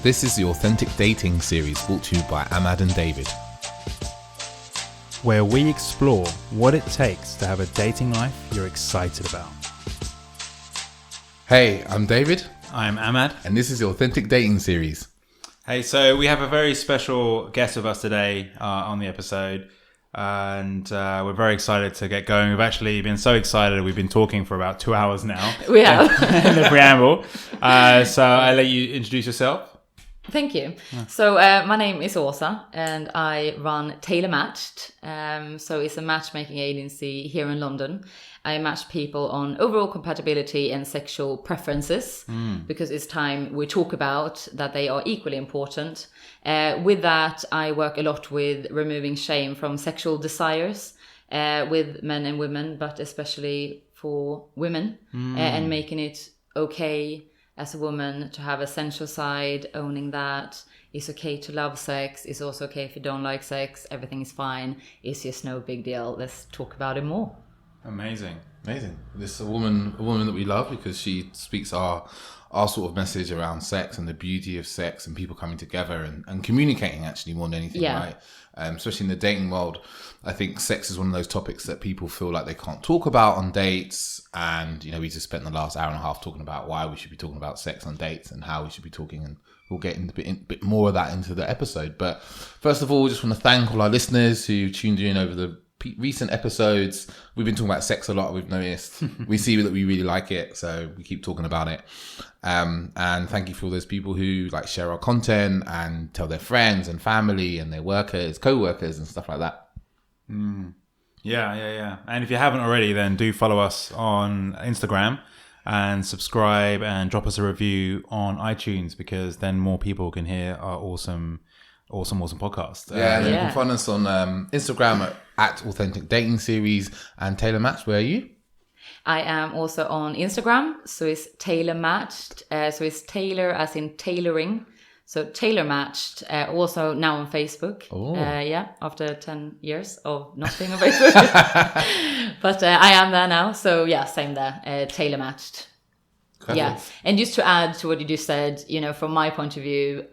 This is the Authentic Dating series brought to you by Ahmad and David, where we explore what it takes to have a dating life you're excited about. Hey, I'm David. I'm Ahmad. And this is the Authentic Dating series. Hey, so we have a very special guest with us today on the episode. And we're very excited to get going. We've actually been so excited. We've been talking for about 2 hours now. We have. In the preamble. So I'll let you introduce yourself. Thank you. So my name is Ausa and I run Tailor. So it's a matchmaking agency here in London. I match people on overall compatibility and sexual preferences because it's time we talk about that they are equally important. With that, I work a lot with removing shame from sexual desires with men and women, but especially for women, and making it okay as a woman to have a sensual side, owning that. It's okay to love sex. It's also okay if you don't like sex. Everything is fine. It's just no big deal. Let's talk about it more. Amazing. This is a woman that we love because she speaks our sort of message around sex and the beauty of sex and people coming together and communicating actually more than anything, right? Especially in the dating world, I think sex is one of those topics that people feel like they can't talk about on dates. And, you know, we just spent the last hour and a half talking about why we should be talking about sex on dates and how we should be talking. And we'll get a bit more of that into the episode. But first of all, we just want to thank all our listeners who tuned in over the recent episodes. We've been talking about sex a lot, we've noticed. We see that we really like it, so we keep talking about it. And thank you for all those people who like share our content and tell their friends and family and their workers, co-workers and stuff like that. Yeah. And if you haven't already, then do follow us on Instagram and subscribe and drop us a review on iTunes, because then more people can hear our awesome podcast. And then you can find us on Instagram at Authentic Dating Series. And Tailor Match, where are you? I am also on Instagram, so it's Tailor Matched. So it's Tailor as in tailoring. So Tailor Matched, also now on Facebook. After 10 years of not being on Facebook. But I am there now, so yeah, same there, Tailor Matched. Yeah, and just to add to what you just said, you know, from my point of view,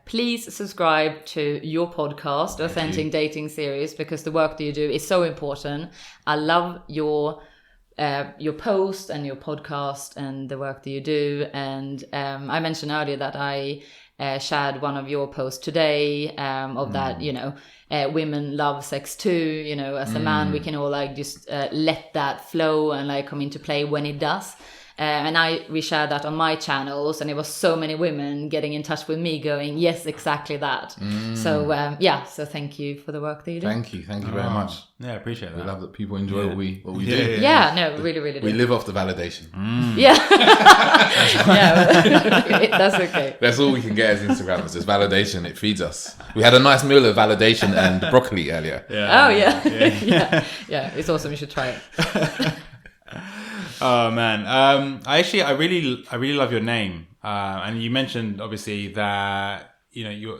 please subscribe to your podcast, Authentic Dating Series, because the work that you do is so important. I love your post and your podcast and the work that you do. And I mentioned earlier that I shared one of your posts today of that, you know, women love sex too. You know, as a man, we can all like just let that flow and like come into play when it does. And I reshared that on my channels, and it was so many women getting in touch with me going, yes, exactly that. So so thank you for the work that you do. Thank you very much. Yeah, I appreciate that. We love that people enjoy what we do. No, really do. We live off the validation. Yeah. That's okay. That's all we can get as Instagrammers, is validation. It feeds us. We had a nice meal of validation and broccoli earlier. Yeah, it's awesome. You should try it. Oh man, I really love your name, and you mentioned obviously that you know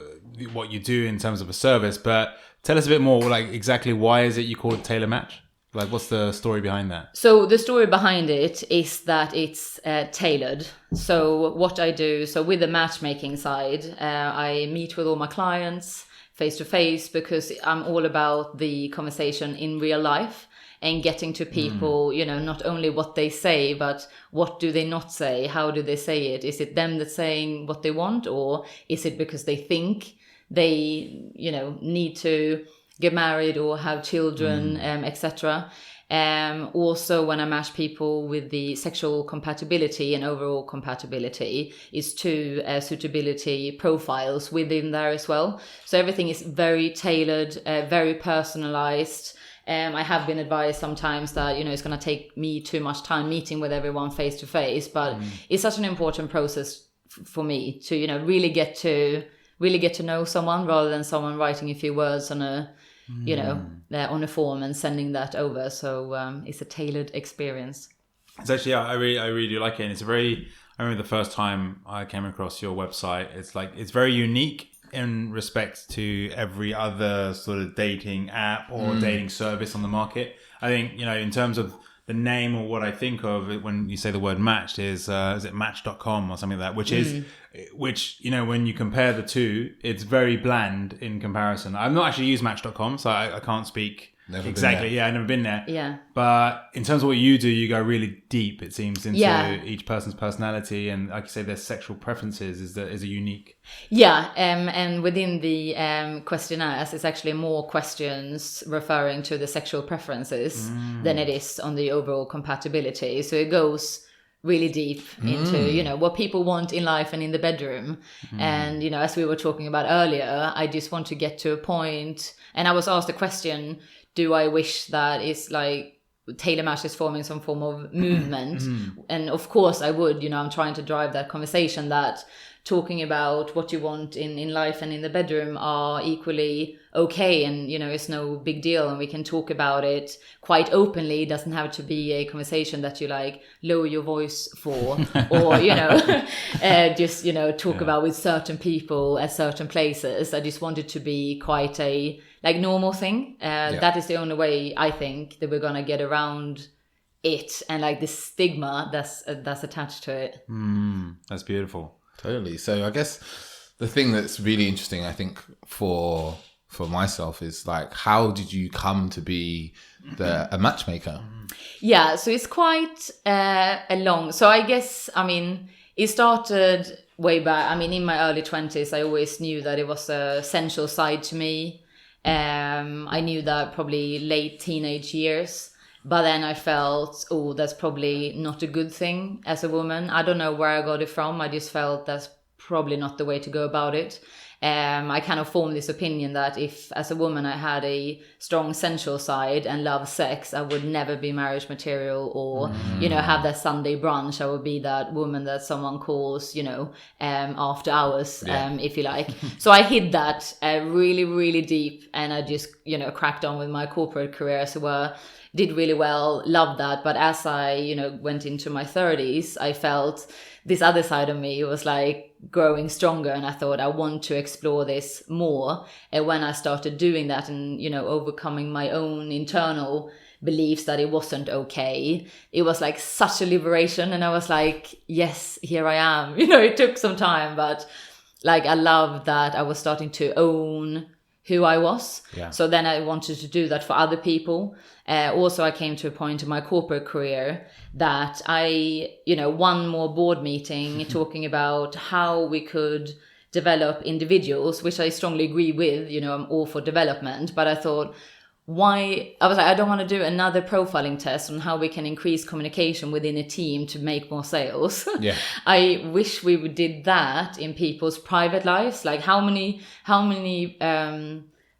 what you do in terms of a service, but tell us a bit more. Like exactly why is it you call it Tailor Match? Like what's the story behind that? So the story behind it is that it's tailored. So what I do, so with the matchmaking side, I meet with all my clients face to face because I'm all about the conversation in real life. And getting to people, you know, not only what they say, but what do they not say? How do they say it? Is it them that's saying what they want? Or is it because they think they, you know, need to get married or have children, etc. Also, when I match people with the sexual compatibility and overall compatibility, is two suitability profiles within there as well. So everything is very tailored, very personalized. I have been advised sometimes that, you know, it's going to take me too much time meeting with everyone face to face, but it's such an important process for me to, you know, really get to know someone rather than someone writing a few words on a, you know, on a form and sending that over. So it's a tailored experience. It's actually, I really do like it. And I remember the first time I came across your website, it's very unique in respect to every other sort of dating app or dating service on the market. I think, you know, in terms of the name or what I think of when you say the word matched is it match.com or something like that, which, you know, when you compare the two, it's very bland in comparison. I've not actually used match.com, so I can't speak exactly. Yeah, I've never been there. Yeah. But in terms of what you do, you go really deep, it seems, into each person's personality, and like you say, their sexual preferences is a unique. Yeah, and within the questionnaires, it's actually more questions referring to the sexual preferences than it is on the overall compatibility. So it goes really deep into, you know, what people want in life and in the bedroom. And, you know, as we were talking about earlier, I just want to get to a point, and I was asked the question, do I wish that it's like Tailor Match is forming some form of movement? And of course I would, you know, I'm trying to drive that conversation that talking about what you want in life and in the bedroom are equally okay, and, you know, it's no big deal, and we can talk about it quite openly. It doesn't have to be a conversation that you like lower your voice for or, you know, just, you know, talk about with certain people at certain places. I just want it to be quite a like normal thing. That is the only way I think that we're gonna get around it, and like the stigma that's attached to it. That's beautiful. Totally. So I guess the thing that's really interesting, I think, for myself is like, how did you come to be a matchmaker? Yeah, so it's quite a long. So I guess, I mean, it started way back. I mean, in my early 20s, I always knew that it was a sensual side to me. I knew that probably late teenage years. But then I felt, oh, that's probably not a good thing as a woman. I don't know where I got it from. I just felt that's probably not the way to go about it. I kind of formed this opinion that if, as a woman, I had a strong sensual side and love sex, I would never be marriage material or, you know, have that Sunday brunch. I would be that woman that someone calls, you know, after hours, if you like. So I hid that really, really deep, and I just, you know, cracked on with my corporate career. So did really well, loved that. But as I, you know, went into my 30s, I felt this other side of me was like growing stronger, and I thought I want to explore this more. And when I started doing that and, you know, overcoming my own internal beliefs that it wasn't okay, it was like such a liberation. And I was like, yes, here I am. You know, it took some time, but like I loved that I was starting to own who I was. So then I wanted to do that for other people. Also, I came to a point in my corporate career that I, you know, one more board meeting talking about how we could develop individuals, which I strongly agree with. You know, I'm all for development, but I thought, I was like, I don't want to do another profiling test on how we can increase communication within a team to make more sales. I wish we did that in people's private lives. Like how many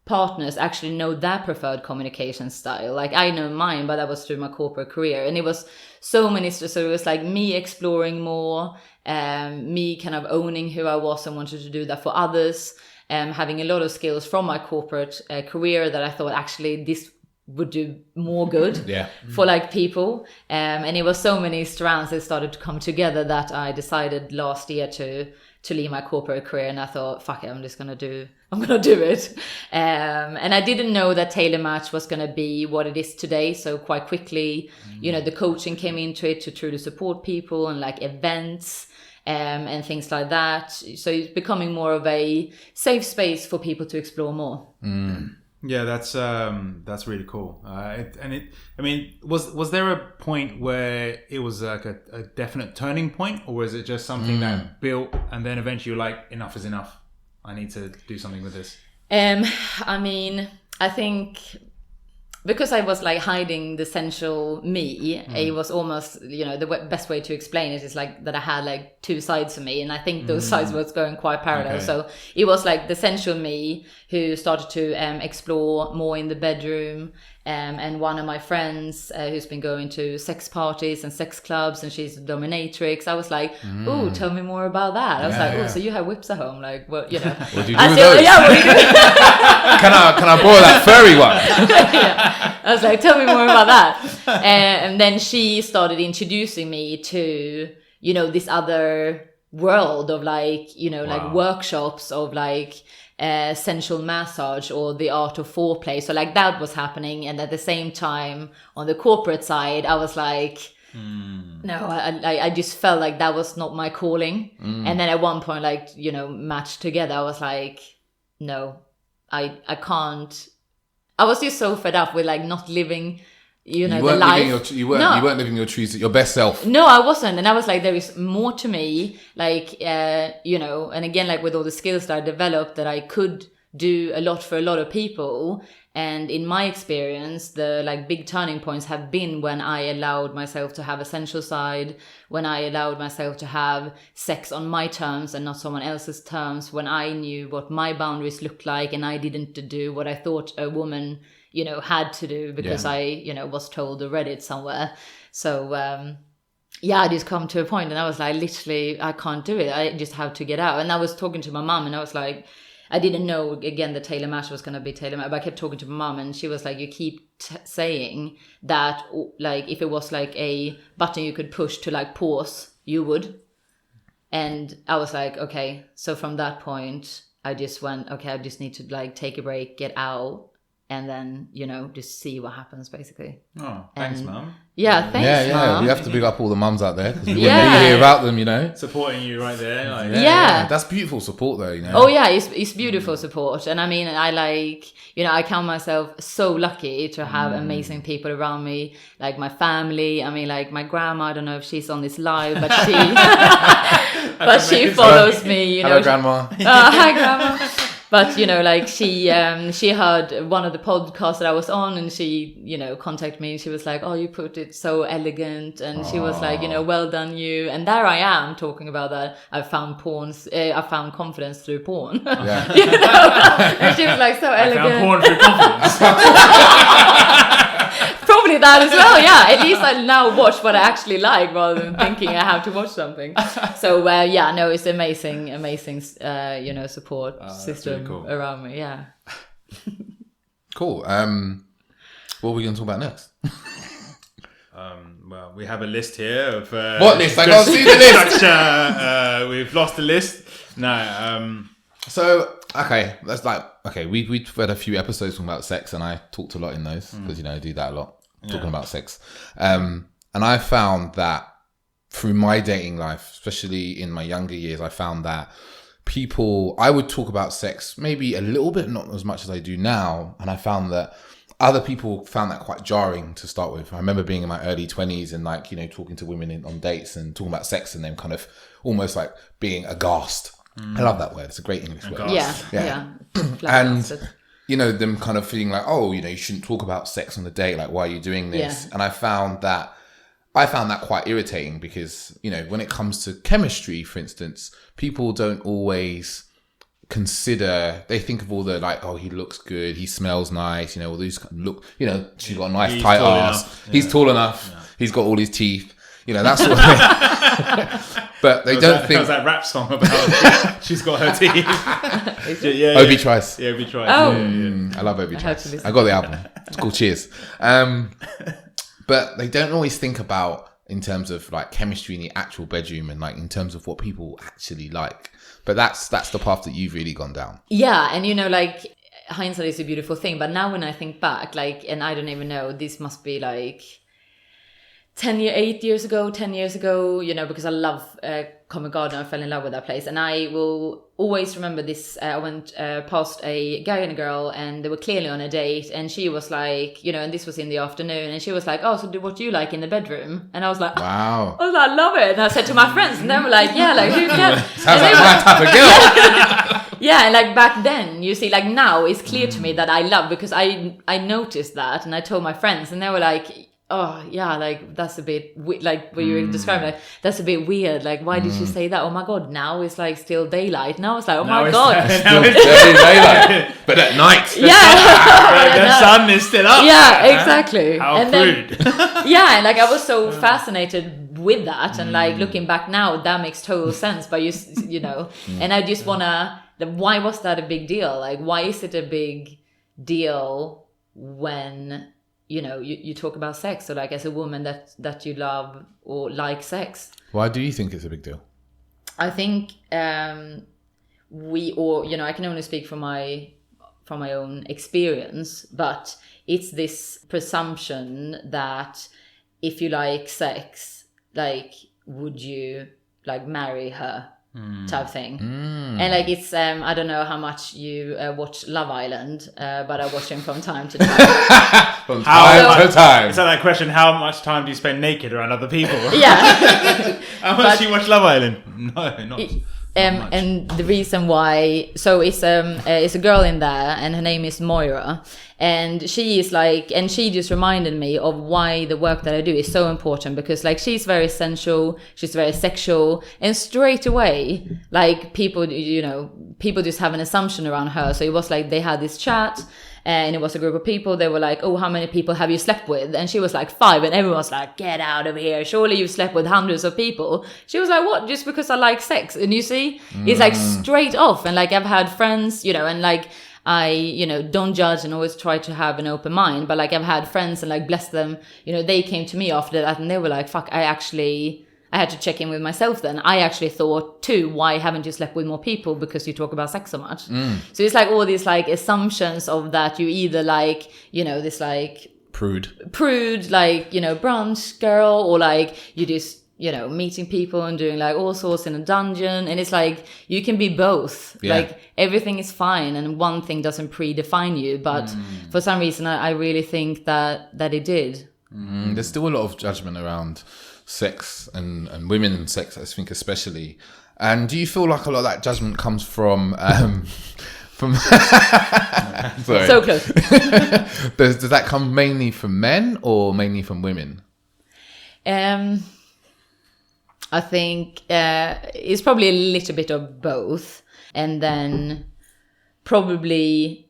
partners actually know their preferred communication style? Like I know mine, but that was through my corporate career, and it was so many. So it was like me exploring more, me kind of owning who I was and wanted to do that for others. Having a lot of skills from my corporate career that I thought actually this would do more good for like people. And it was so many strands that started to come together that I decided last year to leave my corporate career, and I thought, fuck it, I'm gonna do it. And I didn't know that Tailor Match was gonna be what it is today. So quite quickly, you know, the coaching came into it to truly support people and like events and things like that. So it's becoming more of a safe space for people to explore more. Yeah, that's really cool. I mean, was there a point where it was like a definite turning point, or was it just something that built and then eventually you're like, enough is enough, I need to do something with this? I mean, I think because I was like hiding the sensual me, it was almost, you know, the best way to explain it is like that I had like two sides of me, and I think those sides was going quite parallel. Okay. So it was like the sensual me who started to explore more in the bedroom, and one of my friends who's been going to sex parties and sex clubs, and she's a dominatrix. I was like, "Ooh, tell me more about that." I was like, "Oh, so you have whips at home? Like, what, you know?" What do you do with those? Yeah, what do you do? Can I borrow that furry one? I was like, tell me more about that. And then she started introducing me to, you know, this other world of like, you know, like workshops of like sensual massage or the art of foreplay. So like that was happening. And at the same time, on the corporate side, I was like, no, I just felt like that was not my calling. And then at one point, like, you know, matched together, I was like, no, I can't. I was just so fed up with like not living, you know, the life. You weren't living your best self. No, I wasn't. And I was like, there is more to me, like, you know, and again, like with all the skills that I developed, that I could do a lot for a lot of people. And in my experience, the like big turning points have been when I allowed myself to have a sensual side, when I allowed myself to have sex on my terms and not someone else's terms, when I knew what my boundaries looked like and I didn't do what I thought a woman, you know, had to do because I, you know, was told or read it somewhere. So, I just come to a point and I was like, literally, I can't do it. I just have to get out. And I was talking to my mom and I was like, I didn't know, again, the Tailor Match was going to be Tailor Match, but I kept talking to my mom and she was like, you keep saying that, like, if it was like a button you could push to like pause, you would. And I was like, okay. So from that point, I just went, okay, I just need to like take a break, get out, and then, you know, just see what happens basically. Oh, thanks, Mum. Yeah, thanks, Mum. You have to big up all the mums out there because we wouldn't be here without them, you know. Supporting you right there. Like, That's beautiful support though, you know. Oh yeah, it's beautiful support. And I mean, I like, you know, I count myself so lucky to have amazing people around me, like my family. I mean, like my grandma, I don't know if she's on this live, but she follows me, you know. Hello, Grandma. Hi, Grandma. But, you know, like she heard one of the podcasts that I was on and she, you know, contacted me and she was like, oh, you put it so elegant. And she was like, you know, well done you. And there I am talking about that. I found confidence through porn. Yeah. You know? And she was like, so elegant. I found porn through confidence. Probably that as well, yeah. At least I now watch what I actually like rather than thinking I have to watch something. So, it's amazing, you know, support system really cool. around me, yeah. Cool. What are we going to talk about next? Well, we have a list here of... what list? I can't see the list! We've lost the list. No. So, we've had a few episodes talking about sex and I talked a lot in those because, you know, I do that a lot, talking about sex. And I found that through my dating life, especially in my younger years, I found that I would talk about sex maybe a little bit, not as much as I do now. And I found that other people found that quite jarring to start with. I remember being in my early 20s and like, you know, talking to women on dates and talking about sex and them kind of almost like being aghast. I love that word. It's a great English word. Yeah. And, you know, them kind of feeling like, oh, you know, you shouldn't talk about sex on the date. Like, why are you doing this? Yeah. And I found that quite irritating because, you know, when it comes to chemistry, for instance, people don't always consider, they think of all the like, oh, he looks good, he smells nice, you know, all these look, you know, she's got a nice tight ass, he's tall enough, he's got all his teeth, you know, that sort of thing. But they don't think... There was that rap song about she's got her teeth. Obi Trice. Yeah, Obi Trice. Oh. I love Obi Trice. I got the album. It's called Cheers. But they don't always think about in terms of like chemistry in the actual bedroom and like in terms of what people actually like. But that's the path that you've really gone down. Yeah, and you know, like hindsight is a beautiful thing. But now when I think back, like, and I don't even know, this must be like 10 years ago, you know, because I love Covent Garden. I fell in love with that place. And I will always remember this. I went past a guy and a girl and they were clearly on a date. And she was like, you know, and this was in the afternoon. And she was like, oh, so what do you like in the bedroom? And I was like, wow. I love it. And I said to my friends and they were like, yeah, like who cares? Sounds like my type of girl. Yeah, and like back then, you see, like now it's clear to me that I love because I noticed that and I told my friends and they were like, oh yeah, like that's a bit like what you were describing, like that's a bit weird, like why did you say that? Oh my god, now it's like still daylight. Now it's like, oh my god, still daylight, but at night. The sun is still up. Yeah, exactly. How crude. Yeah, and like I was so fascinated with that, and like looking back now, that makes total sense. But you know, and I just wanna, why was that a big deal? Like, why is it a big deal when, you know, you talk about sex, or like as a woman that you love or like sex? Why do you think it's a big deal? I think I can only speak from my own experience, but it's this presumption that if you like sex, like, would you like marry her type thing. And like, it's I don't know how much you watch Love Island, but I watch him from time to time. From time to time. Is that that question? How much time do you spend naked around other people? Yeah. How much do you watch Love Island? No, not. And the reason why, so it's a girl in there, and her name is Moira, and she is like, and she just reminded me of why the work that I do is so important, because like, she's very sensual, she's very sexual, and straight away, like, people just have an assumption around her. So it was like, they had this chat, and it was a group of people. They were like, oh, how many people have you slept with? And she was like, 5. And everyone was like, get out of here. Surely you've slept with hundreds of people. She was like, what? Just because I like sex? And you see, it's like straight off. And like, I've had friends, and like, I, don't judge and always try to have an open mind. But like, I've had friends, and like, bless them, they came to me after that, and they were like, fuck, I had to check in with myself then. I actually thought too, why haven't you slept with more people? Because you talk about sex so much. So it's like all these like assumptions of that you either like, this like Prude, like, brunch girl, or like you just, meeting people and doing like all sorts in a dungeon. And it's like, you can be both. Yeah. Like, everything is fine, and one thing doesn't predefine you. But for some reason, I really think that it did. There's still a lot of judgment around sex and women and sex, I think, especially. And do you feel like a lot of that judgment comes from sorry. So close. Does that come mainly from men or mainly from women? I think it's probably a little bit of both, and then probably,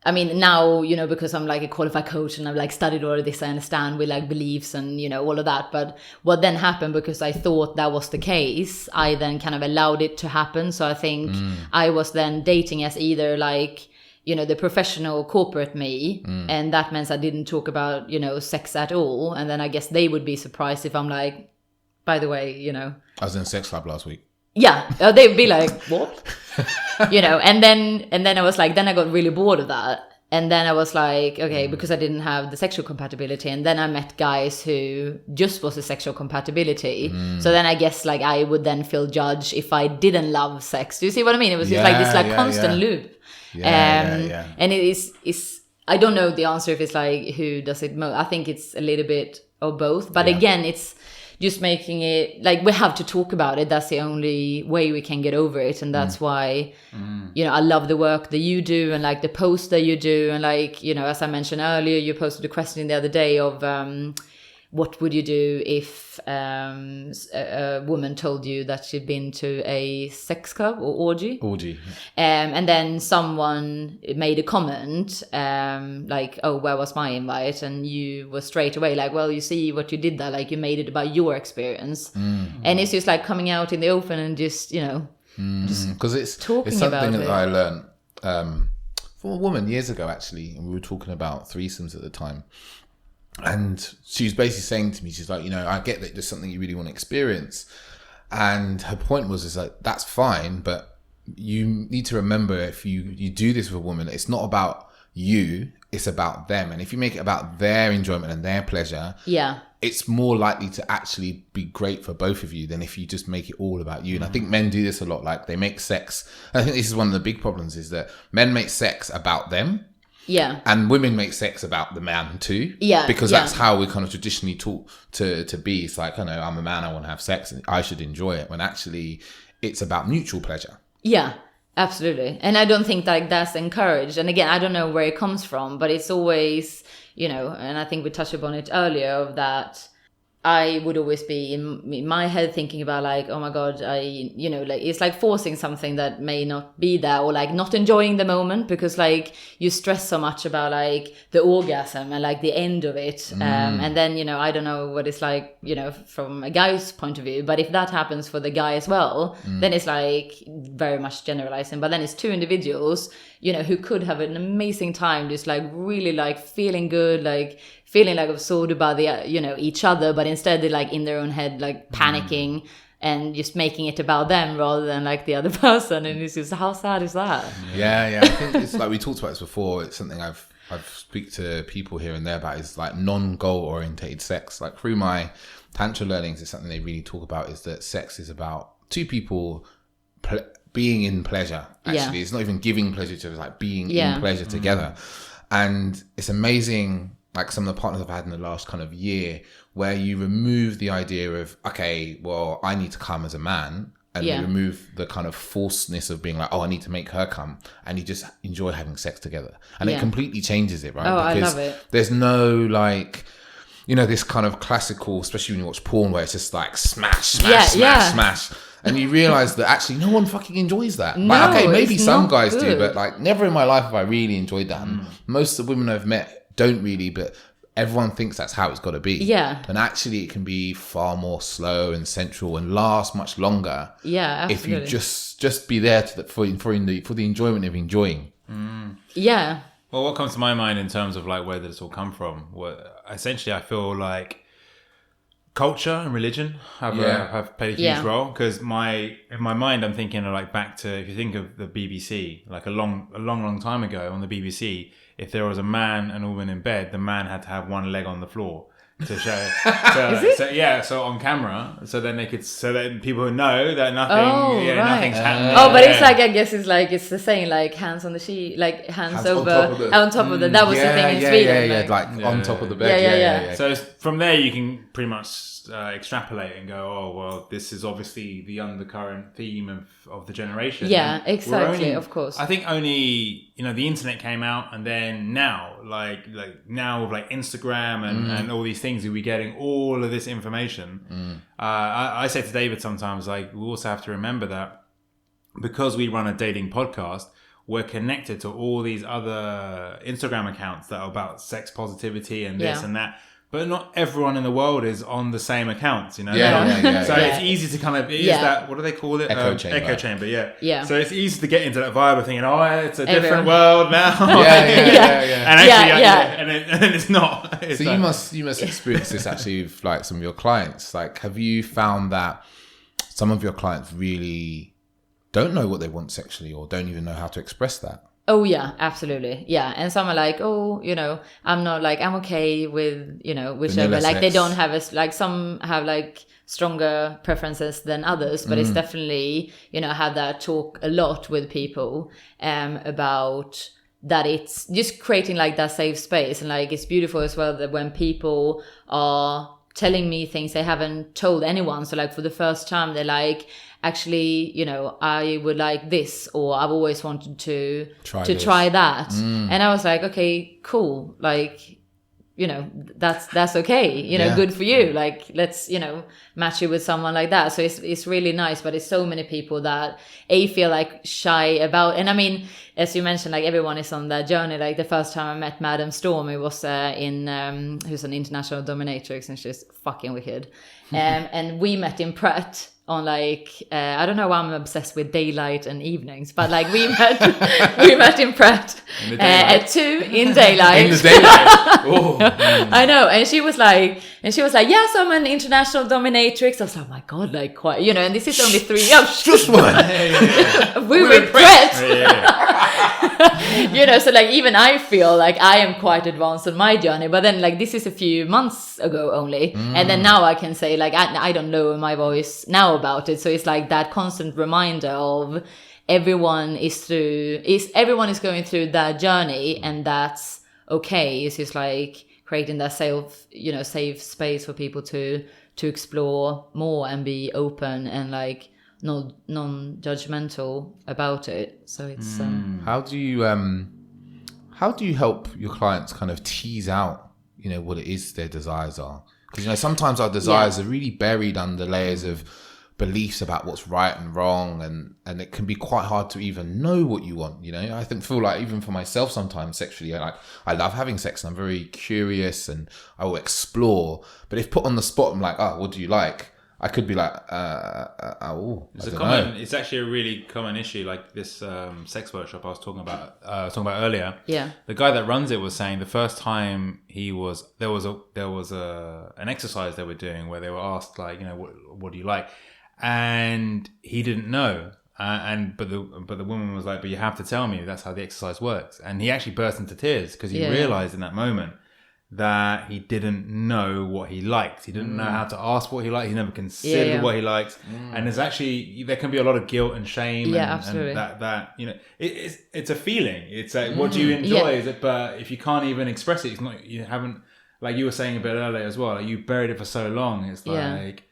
I mean, now, because I'm like a qualified coach and I've like studied all of this, I understand with like beliefs and, all of that. But what then happened, because I thought that was the case, I then kind of allowed it to happen. So I think I was then dating as either like, the professional corporate me. And that means I didn't talk about, sex at all. And then I guess they would be surprised if I'm like, by the way, I was in a sex club last week. Yeah, they'd be like, what? And then I was like, then I got really bored of that. And then I was like, okay, because I didn't have the sexual compatibility. And then I met guys who just was a sexual compatibility. So then I guess like I would then feel judged if I didn't love sex. Do you see what I mean? It was just like this like constant loop. And it is, I don't know the answer if it's like who does it most. I think it's a little bit of both. But again, it's just making it like we have to talk about it. That's the only way we can get over it. And that's why, I love the work that you do, and like the posts that you do. And like, as I mentioned earlier, you posted a question the other day of what would you do if a woman told you that she'd been to a sex club or orgy? And then someone made a comment like, oh, where was my invite? And you were straight away like, well, you see what you did there, like you made it about your experience. And it's just like coming out in the open and just, because it's talking something about that it. I learned from a woman years ago, actually, and we were talking about threesomes at the time. And she was basically saying to me, she's like, I get that there's something you really want to experience. And her point was, is like, that's fine, but you need to remember, if you do this with a woman, it's not about you, it's about them. And if you make it about their enjoyment and their pleasure, it's more likely to actually be great for both of you than if you just make it all about you. And I think men do this a lot. Like, they make sex. I think this is one of the big problems, is that men make sex about them. Yeah. And women make sex about the man too. Yeah. Because that's how we kind of traditionally taught to be. It's like, I'm a man, I want to have sex, and I should enjoy it, when actually it's about mutual pleasure. Yeah, absolutely. And I don't think that that's encouraged. And again, I don't know where it comes from, but it's always, and I think we touched upon it earlier, of that I would always be in my head thinking about like, oh my God, like it's like forcing something that may not be there, or like not enjoying the moment, because like you stress so much about like the orgasm and like the end of it. And then, I don't know what it's like, from a guy's point of view, but if that happens for the guy as well, then it's like very much generalizing. But then it's two individuals, who could have an amazing time, just like really like feeling good, like feeling like absorbed by the each other, but instead they're like in their own head, like panicking, and just making it about them rather than like the other person. And it's just, how sad is that? Yeah. I think it's like we talked about this before. It's something I've speak to people here and there about, is like non-goal orientated sex. Like through my tantra learnings, it's something they really talk about, is that sex is about two people being in pleasure. Actually, it's not even giving pleasure to, it's like being in pleasure together. And it's amazing, like some of the partners I've had in the last kind of year, where you remove the idea of, okay, well, I need to come as a man, and you remove the kind of forcedness of being like, oh, I need to make her come, and you just enjoy having sex together. And it completely changes it, right? Oh, because I love it. There's no like, you know, this kind of classical, especially when you watch porn, where it's just like smash. And you realise that actually no one fucking enjoys that. No, like, okay, maybe some guys good. do, but like never in my life have I really enjoyed that. And most of the women I've met don't really, but everyone thinks that's how it's got to be. Yeah. And actually it can be far more slow and sensual and last much longer. Yeah, absolutely. If you just be there for the enjoyment of enjoying. Yeah. Well, what comes to my mind in terms of like where did this all come from? Well, essentially, I feel like culture and religion have played a huge role, because in my mind I'm thinking of like back to, if you think of the BBC, like a long time ago on the BBC, if there was a man and a woman in bed, the man had to have one leg on the floor to show. So on camera, so then people would know that nothing's happening. Oh, but it's like, I guess it's like, it's the saying, like hands on the sheet, like hands over on top of the. That was the thing in Sweden. Like on top of the bed. So from there you can pretty much extrapolate and go, oh well, this is obviously the undercurrent theme of the generation. Yeah, exactly. Of course. I think only the internet came out, and then now like now with like Instagram and all these things, we're getting all of this information. I say to David sometimes, like, we also have to remember that because we run a dating podcast, we're connected to all these other Instagram accounts that are about sex positivity and this and that. But not everyone in the world is on the same accounts, So it's easy to kind of, it is that, what do they call it? Echo chamber. Echo chamber, yeah. So it's easy to get into that vibe of thinking, oh, it's a different world now. And actually, and it's not. It's so you must experience this actually with like some of your clients. Like, have you found that some of your clients really don't know what they want sexually, or don't even know how to express that? Oh yeah, absolutely. Yeah. And some are like, oh, I'm not like, I'm okay with, whichever, like they don't have some have like stronger preferences than others, but it's definitely, have that talk a lot with people, about that. It's just creating like that safe space. And like, it's beautiful as well that when people are telling me things they haven't told anyone. So like for the first time, they're like, actually, I would like this, or I've always wanted to try that. And I was like, okay, cool. Like, that's okay. Good for you. Like, let's, match you with someone like that. So it's really nice, but it's so many people that feel like shy about, and I mean, as you mentioned, like everyone is on that journey. Like the first time I met Madame Storm, it was who's an international dominatrix, and she's fucking wicked. And we met in Pratt on like, I don't know why I'm obsessed with daylight and evenings, but like we met in Pratt at 2 in daylight. In the daylight. Oh. I know. And she was like, yes, I'm an international dominatrix. I was like, oh my God, like quite, and this is only 3 years. Just one. We were in Pratt. So like even I feel like I am quite advanced on my journey, but then like this is a few months ago only, and then now I can say like I don't know my voice now about it. So it's like that constant reminder of everyone is going through that journey, and that's okay. It's just like creating that safe space for people to explore more and be open and like non-judgmental about it. So it's how do you help your clients kind of tease out what it is their desires are? Because sometimes our desires are really buried under layers of beliefs about what's right and wrong, and it can be quite hard to even know what you want. I feel like even for myself sometimes sexually, I love having sex and I'm very curious and I will explore, but if put on the spot I'm like, oh, what do you like? I could be like, it's actually a really common issue, like this sex workshop I was talking about earlier. Yeah. The guy that runs it was saying the first time there was an exercise they were doing where they were asked like, what do you like? and he didn't know. But the woman was like, but you have to tell me, that's how the exercise works. And he actually burst into tears because he realized in that moment that he didn't know what he liked. He didn't know how to ask what he liked. He never considered what he liked. And there's actually, there can be a lot of guilt and shame. Absolutely. And that it's a feeling. It's like, what do you enjoy? Is it? But if you can't even express it, it's not. You haven't, like you were saying a bit earlier as well. Like you buried it for so long. It's like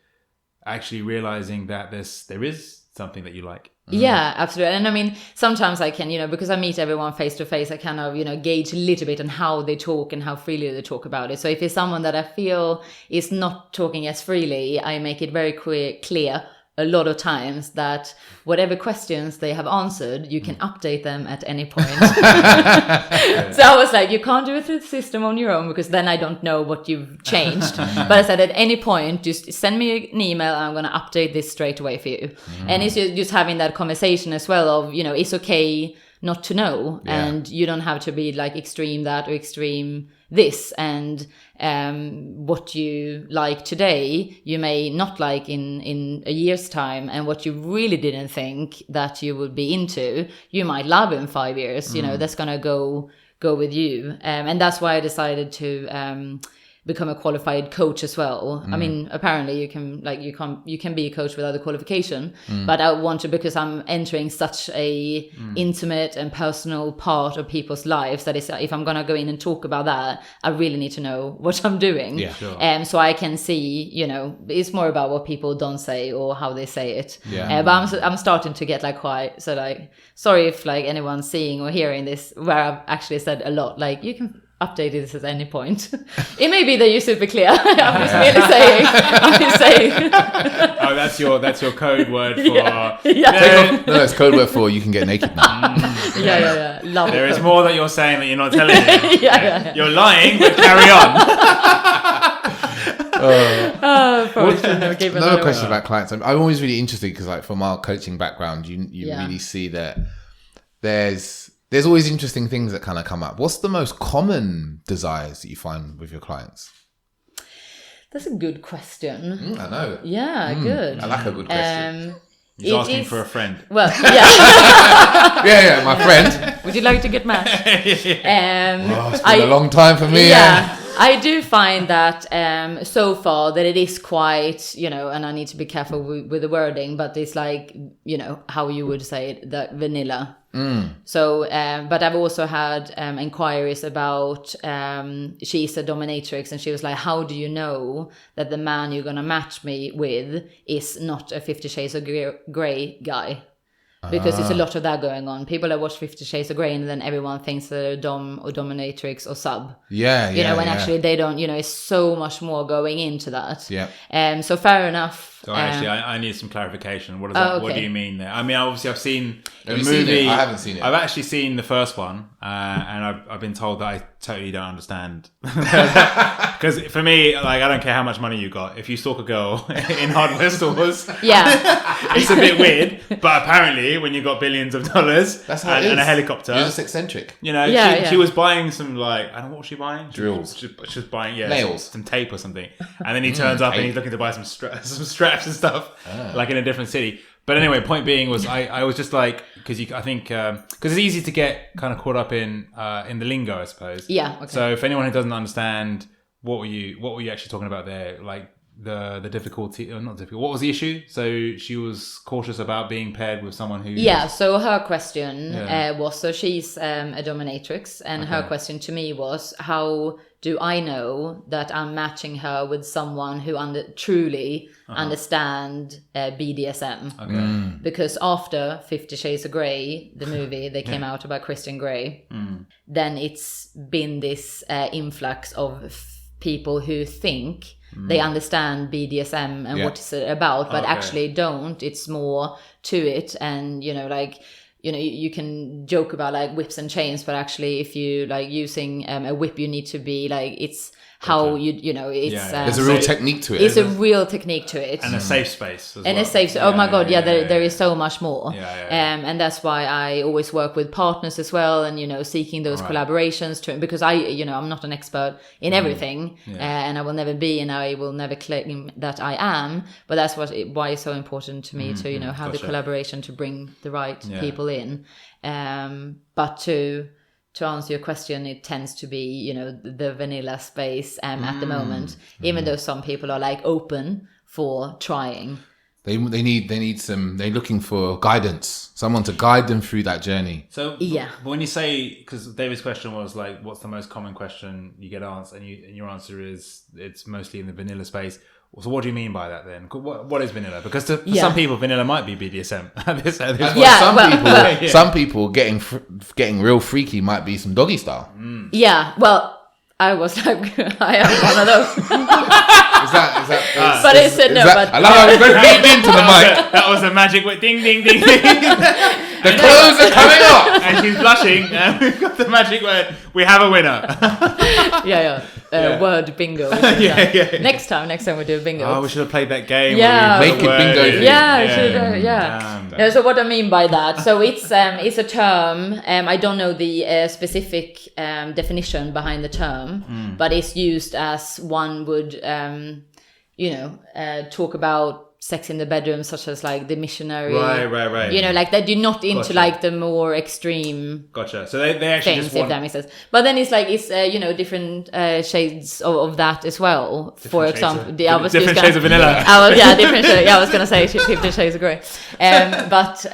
actually realizing that there is something that you like. Yeah, absolutely. And I mean, sometimes I can, because I meet everyone face to face, I kind of, gauge a little bit on how they talk and how freely they talk about it. So if it's someone that I feel is not talking as freely, I make it very clear a lot of times that whatever questions they have answered, you can update them at any point. So I was like, you can't do it through the system on your own because then I don't know what you've changed. But I said at any point, just send me an email and I'm going to update this straight away for you. And it's just having that conversation as well of, it's okay not to know. And you don't have to be like extreme that or extreme this. And what you like today, you may not like in a year's time. And what you really didn't think that you would be into, you might love in 5 years. That's going to go with you. And that's why I decided to become a qualified coach as well. I mean, apparently you can be a coach without a qualification, but I want to, because I'm entering such a intimate and personal part of people's lives that if I'm going to go in and talk about that, I really need to know what I'm doing. Yeah, sure. So I can see, it's more about what people don't say or how they say it. But I'm starting to get quite, so sorry if anyone's seeing or hearing this where I've actually said a lot, you can update this at any point. It may be that you're super clear. I'm just saying. Oh, that's your code word for. No, it's code word for you can get naked now. Yeah. Love There it. is more that you're saying that you're not telling me. You're lying, but carry on. Another question about clients. I'm always really interested because, from our coaching background, you really see that there's always interesting things that kind of come up. What's the most common desires that you find with your clients? That's a good question. I know. Yeah, good. I like a good question. He's asking for a friend. Well, yeah. yeah, my friend. Would you like to get matched? It's been a long time for me. Yeah. I do find that so far that it is quite, and I need to be careful with the wording, but it's how you would say it, the vanilla. So, but I've also had inquiries about, she's a dominatrix and she was like, how do you know that the man you're going to match me with is not a 50 Shades of Grey guy? Because there's a lot of that going on. People that watch 50 Shades of Grey and then everyone thinks they're dom or dominatrix or sub. When actually they don't, it's so much more going into that. Yeah. So fair enough. So actually, I need some clarification. What is that? Okay. What do you mean there? I mean, obviously, I've seen the Have you movie. seen it? I haven't seen it. I've actually seen the first one, and I've been told that I totally don't understand. Because for me, I don't care how much money you got. If you stalk a girl in hardware stores, it's a bit weird. But apparently, when you got billions of dollars That's how it is. and a helicopter, You're just eccentric. She was buying some I don't know what was she buying. Drills. She was buying Nails. some tape or something, and then he turns up and he's looking to buy some straps and stuff, in a different city. But anyway, point being was I was just because I think because it's easy to get kind of caught up in the lingo, I suppose. Yeah. Okay. So for anyone who doesn't understand, what were you actually talking about there? The difficulty, or not difficult. What was the issue? So she was cautious about being paired with someone who. Yeah. So her question was, so she's a dominatrix, and her question to me was, how do I know that I'm matching her with someone who truly understand BDSM? Okay. Because after 50 Shades of Grey, the movie, they came out about Christian Grey, then it's been this influx of people who think they understand BDSM and what it's about, but actually don't. It's more to it. And, you can joke about whips and chains, but actually if you using a whip, you need to be it's how you know it's there's a real technique to it. It's a real technique to it, and a safe space as and well. a safe. Oh my god, there is so much more. And that's why I always work with partners as well, and seeking those collaborations because I'm not an expert in everything, and I will never be, and I will never claim that I am. But that's why it's so important to me to have the collaboration to bring the right people in. But to answer your question, it tends to be, the vanilla space at the moment, even though some people are like open for trying. They need some, they're looking for guidance, someone to guide them through that journey. So but when you say, because David's question was like, what's the most common question you get asked? And your answer is it's mostly in the vanilla space. So what do you mean by that then? What is vanilla? Because for some people, vanilla might be BDSM. Some people getting real freaky might be some doggy style. Yeah, well, I was like, I am one of those. But I said no. But I love how we go into the mic. That was a magic word. Ding, ding, ding, ding. The clothes are coming off. And she's blushing. And we've got the magic word. We have a winner. Word bingo. Next time we do bingo. Oh, we should have played that game. Yeah. Make it bingo. Yeah. So what I mean by that, so it's a term. I don't know the specific definition behind the term, but it's used as one would, talk about sex in the bedroom, such as like the missionary, right. Like that you're not into like the more extreme. Gotcha. So they actually things, just want... if that makes sense. But then it's like different shades of that as well. For example, different shades of vanilla. Different shades. Yeah, I was gonna say 50 Shades of Grey. But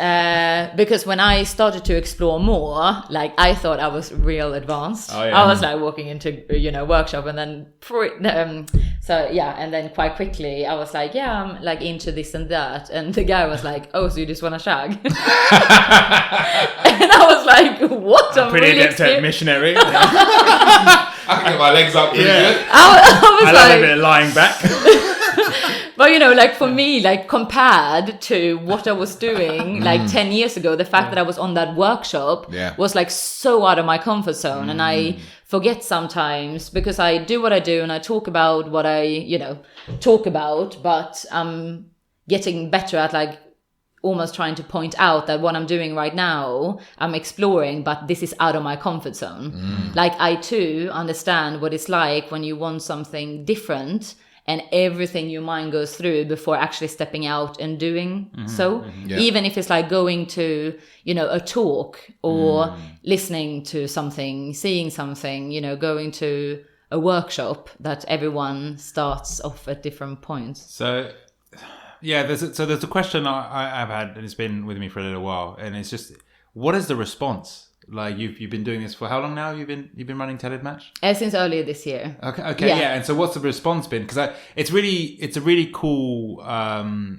because when I started to explore more, like I thought I was real advanced. I was like walking into workshop, and then and then quite quickly I was like, I'm like into this and that, and the guy was like, oh, so you just want to shag? And I was like, what? I'm pretty really adept at missionary. I can get my legs up pretty good. I love a bit of lying back. But like for me, like compared to what I was doing like 10 years ago, the fact that I was on that workshop was like so out of my comfort zone. And I forget sometimes, because I do what I do and I talk about what I, talk about, but I'm getting better at like almost trying to point out that what I'm doing right now, I'm exploring, but this is out of my comfort zone. Like I too understand what it's like when you want something different, and everything your mind goes through before actually stepping out and doing even if it's like going to a talk or listening to something, seeing something, going to a workshop, that everyone starts off at different points. So there's a question I've had, and it's been with me for a little while, and it's just, what is the response? Like you've been doing this for how long now? You've been running Tailored Match? Since earlier this year. Okay, yeah. And so what's the response been? Because it's a really cool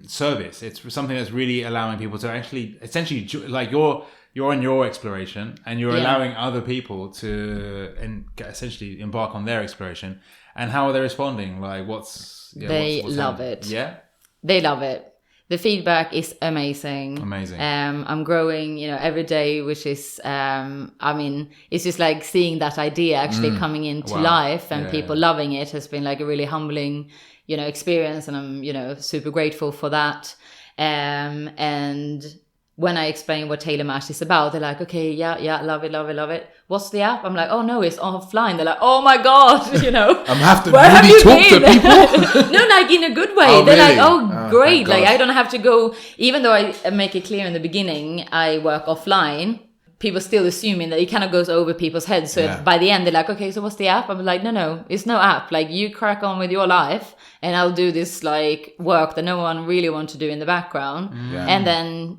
service. It's something that's really allowing people to actually essentially like you're on your exploration, and you're allowing other people to essentially embark on their exploration. And how are they responding? Like what's love happening? it. Yeah, they love it. The feedback is amazing. I'm growing, every day, which is, it's just like seeing that idea actually coming into life, and people loving it has been like a really humbling, experience. And I'm, super grateful for that. And when I explain what Tailor Match is about, they're like, okay, love it. What's the app? I'm like, oh no, it's offline. They're like, oh my God, I'm have to really talk to people. No, like in a good way. Oh, they're really? like, oh great. Like I don't have to go, even though I make it clear in the beginning, I work offline. People still assuming that it kind of goes over people's heads. So by the end, they're like, okay, so what's the app? I'm like, no, it's no app. Like you crack on with your life, and I'll do this like work that no one really wants to do in the background. And then,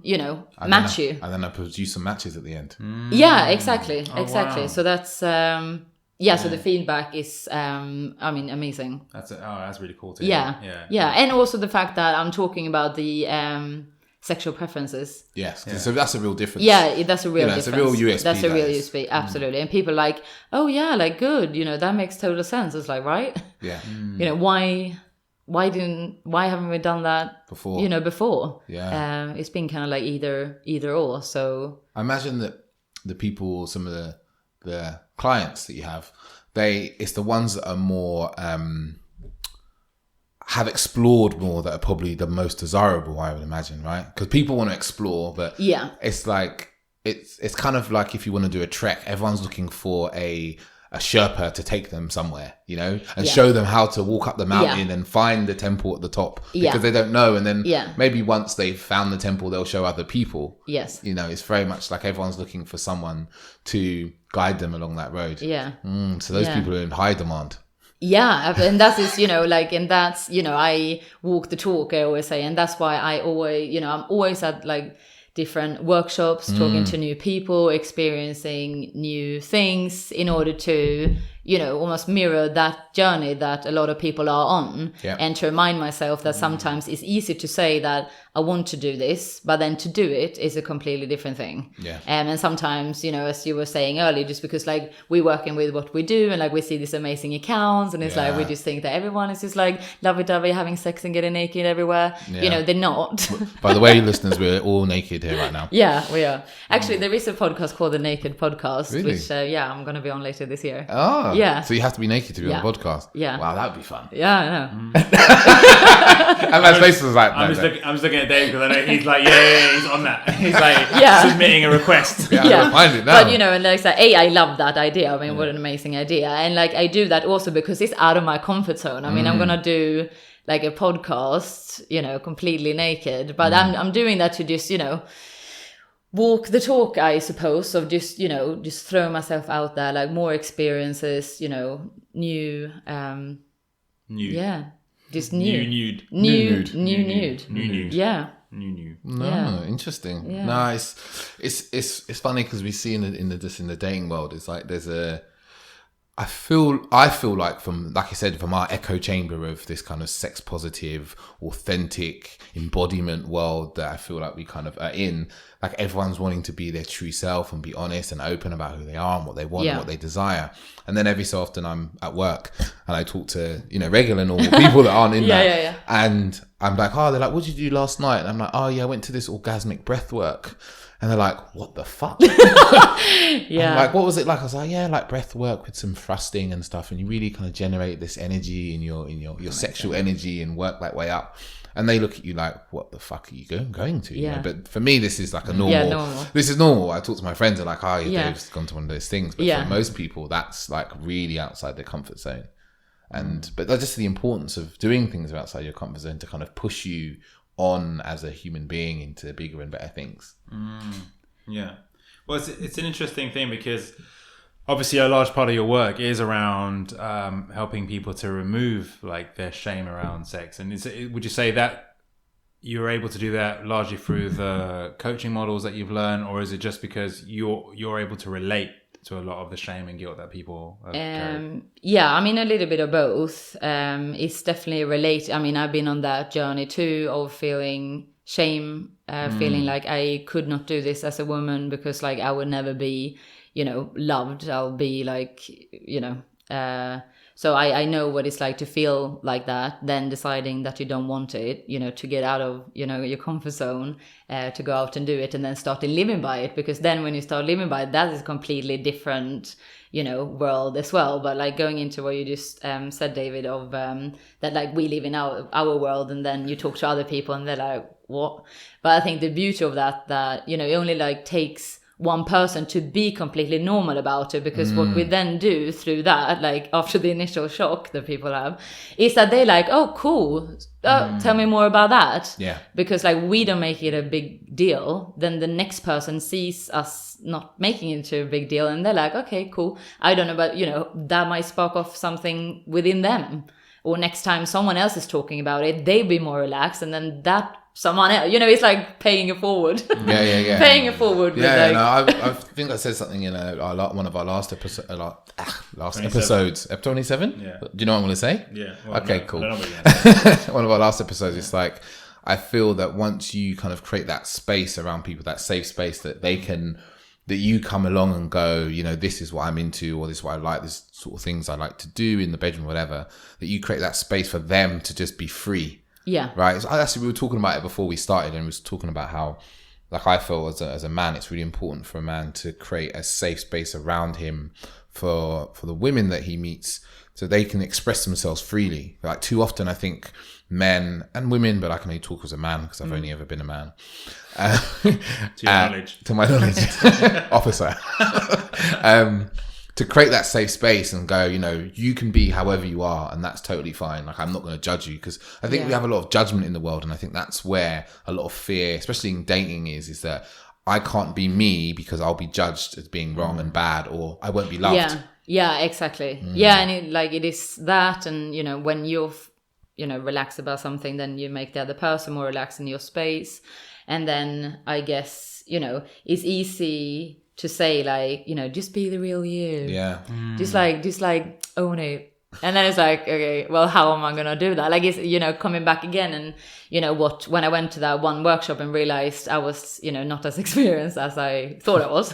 match you. And then I produce some matches at the end. Yeah, exactly. Wow. So that's, so the feedback is, amazing. That's really cool to hear. Yeah. And also the fact that I'm talking about the, sexual preferences. Yes, so that's a real difference. Yeah, that's a real difference. That's a real USP. That's a real USP, absolutely. And people are like, oh yeah, like good, that makes total sense. It's like, right? Yeah. Why haven't we done that before? Before. Yeah. It's been kind of like either or. So I imagine that the people, some of the clients that you have, it's the ones that are more have explored more that are probably the most desirable, I would imagine, right? Because people want to explore, but it's like it's kind of like if you want to do a trek, everyone's looking for a Sherpa to take them somewhere, you know, and show them how to walk up the mountain and find the temple at the top because they don't know. And then maybe once they've found the temple, they'll show other people. Yes. You know, it's very much like everyone's looking for someone to guide them along that road. Yeah. So those people are in high demand. Yeah, and that is, you know, like, and that's, you know, I walk the talk, I always say, and that's why I always, you know, I'm always at like different workshops, talking to new people, experiencing new things in order to, you know, almost mirror that journey that a lot of people are on, and to remind myself that sometimes it's easy to say that I want to do this, but then to do it is a completely different thing. And sometimes, you know, as you were saying earlier, just because like we're working with what we do and like we see these amazing accounts and it's like we just think that everyone is just like lovey-dovey having sex and getting naked everywhere. You know, they're not. By the way, listeners, we're all naked here right now. Yeah, we are. Actually, there is a podcast called The Naked Podcast, which I'm going to be on later this year. Oh, yeah. So you have to be naked to be on the podcast. Yeah. Wow, that would be fun. Yeah, I know. And my face was like, I'm just looking at Dave because I know he's like, he's on that. He's like submitting a request. Find it now. But you know, and like I love that idea. I mean, what an amazing idea. And like I do that also because it's out of my comfort zone. I mean, I'm gonna do like a podcast, you know, completely naked, but I'm doing that to just, you know, walk the talk, I suppose, of just, you know, just throw myself out there, like more experiences, you know, new. Just nude. Yeah. New. No, interesting. Yeah. No, it's funny because we see in the dating world, it's like there's I feel like from our echo chamber of this kind of sex positive, authentic embodiment world that I feel like we kind of are in, like everyone's wanting to be their true self and be honest and open about who they are and what they want and what they desire. And then every so often I'm at work and I talk to, you know, regular normal people that aren't in that. And I'm like, they're like, what did you do last night? And I'm like, I went to this orgasmic breath work. And they're like, what the fuck? I'm like, what was it like? I was like, like breath work with some thrusting and stuff. And you really kind of generate this energy in your sexual energy and work that way up. And they look at you like, what the fuck are you going to? You know? But for me, this is like a normal. This is normal. I talk to my friends, they're like, Dave's gone to one of those things. But for most people, that's like really outside their comfort zone. But that's just the importance of doing things outside your comfort zone to kind of push you on as a human being into bigger and better things. Well, it's an interesting thing because obviously a large part of your work is around helping people to remove like their shame around sex. And would you say that you're able to do that largely through the coaching models that you've learned, or is it just because you're able to relate to a lot of the shame and guilt that people carry? I mean, a little bit of both. It's definitely related. I mean, I've been on that journey too of feeling shame, feeling like I could not do this as a woman because like I would never be, you know, loved. I'll be like, you know, so I know what it's like to feel like that, then deciding that you don't want it, you know, to get out of, you know, your comfort zone, to go out and do it and then start living by it. Because then when you start living by it, that is a completely different, you know, world as well. But like going into what you just said, David, of that like we live in our world and then you talk to other people and they're like, what? But I think the beauty of that, you know, it only like takes one person to be completely normal about it, because what we then do through that, like after the initial shock that people have, is that they're like, oh cool, tell me more about that. Because like we don't make it a big deal, then the next person sees us not making it into a big deal and they're like, okay cool, I don't know, but you know, that might spark off something within them, or next time someone else is talking about it, they'll be more relaxed, and then that someone else, you know, it's like paying it forward. Paying it forward. I think I said something in one of our last episodes, episode 27. Do you know what I'm going to say? Well, okay, cool. One of our last episodes, it's like, I feel that once you kind of create that space around people, that safe space that they can, that you come along and go, you know, this is what I'm into, or this is what I like, this sort of things I like to do in the bedroom, whatever, that you create that space for them to just be free. Right. So actually, we were talking about it before we started, and we was talking about how like I feel as a man, it's really important for a man to create a safe space around him for the women that he meets, so they can express themselves freely. Like too often, I think men and women, but I can only talk as a man because I've only ever been a man. To your knowledge. To my knowledge, officer. To create that safe space and go, you can be however you are, and that's totally fine. Like, I'm not going to judge you, because I think we have a lot of judgment in the world, and I think that's where a lot of fear, especially in dating, is that I can't be me because I'll be judged as being wrong and bad, or I won't be loved. Yeah, exactly. Yeah, and it is that, and when you're relaxed about something, then you make the other person more relaxed in your space, and then I guess it's easy to say, like, just be the real you. Yeah. Just like own it. And then it's like, okay, well, how am I going to do that? Like, it's, coming back again. And, when I went to that one workshop and realized I was, not as experienced as I thought I was.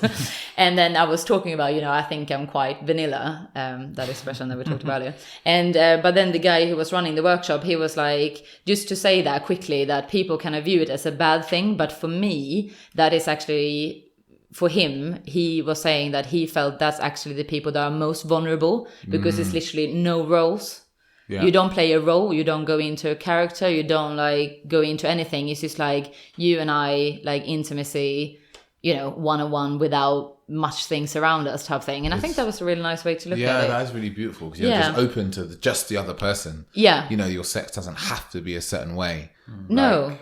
And then I was talking about, I think I'm quite vanilla, that expression that we talked about earlier. And, but then the guy who was running the workshop, he was like, just to say that quickly, that people kind of view it as a bad thing. But for me, that is actually... For him, he was saying that he felt that's actually the people that are most vulnerable, because it's literally no roles. Yeah. You don't play a role. You don't go into a character. You don't go into anything. It's just like you and I, like intimacy, one-on-one without much things around us type thing. And I think that was a really nice way to look at it. Yeah, that is really beautiful, because you're just open to just the other person. Yeah. Your sex doesn't have to be a certain way. No.